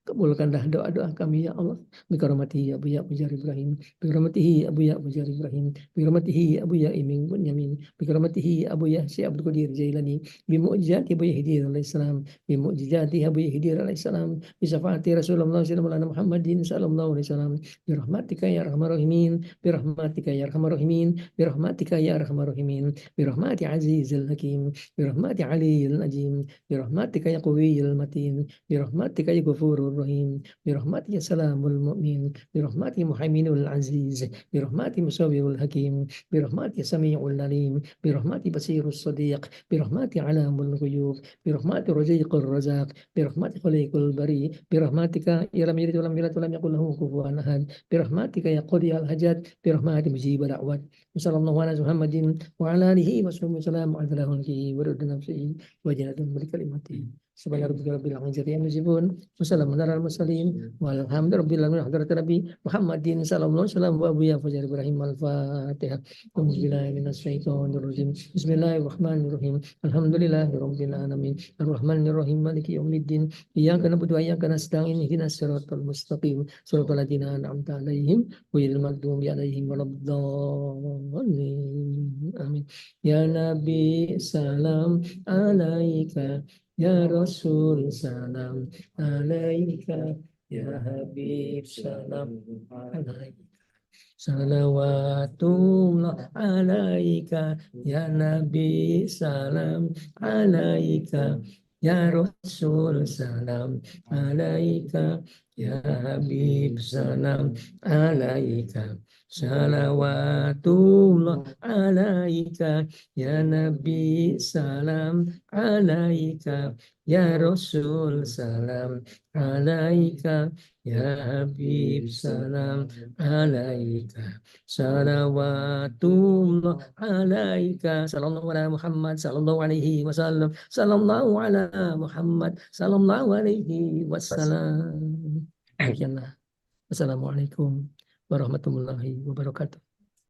Kabulkanlah doa-doa kami ya Allah. Bikaramatihi Abu Ya Mujar Ibrahim. Bikaramatihi Abu Ya Mujar Ibrahim. Bikaramatihi Abu Ya Iming Bunyamin. Bikaramatihi Abu Ya Syekh Abdul Qadir Jailani. Bimu'jizati Abu Yahya alaihissalam. Bimu'jizati Abu Yahya alaihissalam. Bisyafa'ati Rasulullah sallallahu Muhammadin sallallahu alaihi wasallam. Birahmatika ya arhamar rahimin. Birahmatika ya arhamar rahimin. Birahmatika ya arhamar rahimin. Birahmati azizil hakim. Birahmati aliyil ajim. Birahmatika ya qawiyil matin. برحمتك يا غفور الرحيم برحمتك يا سلام المؤمن برحمتك محيمن العزيز برحمتك مصور الحكيم برحمتك سميع العليم برحمتك بصير الصديق برحمتك علام الغيوب برحمتك رزيق الرزاق برحمتك خليق البري برحمتك يا لم يلد ولم يولد ولم يكن له كفوا احد برحمتك يا قاضي الحاجات برحمتك مجيب الدعوات وصلى الله على محمد وعلى اله وصحبه وسلم على خلقه ورد نفسه وجهاد بكلمته سبحان ربك رب العزة عما يصفون وسلام على المرسلين والحمد لله من حضرة نبي محمد صلى الله عليه وسلم وأبو فجر إبراهيم الفاتحة. أعوذ بالله من الشيطان الرجيم بسم الله الرحمن الرحيم الحمد لله رب العالمين الرحمن الرحيم مالك يوم الدين إياك نعبد وإياك نستعين اهدنا الصراط المستقيم صراط الذين أنعمت عليهم غير المغضوب عليهم ولا الضالين آمين. يا نبي سلام عليك Ya Rasul salam alaika ya Habib salam alaika salawatullah alaika ya Nabi salam alaika ya Rasul salam alaika ya Habib salam alaika salawatullah alaika ya Nabi salam alaika ya Rasul salam alaika ya Habib salam alaika salawatullah alaika sallallahu ala Muhammad sallallahu alaihi wasallam sallallahu ala Muhammad sallallahu alaihi wasallam. Assalamualaikum warahmatullahi wabarakatuh.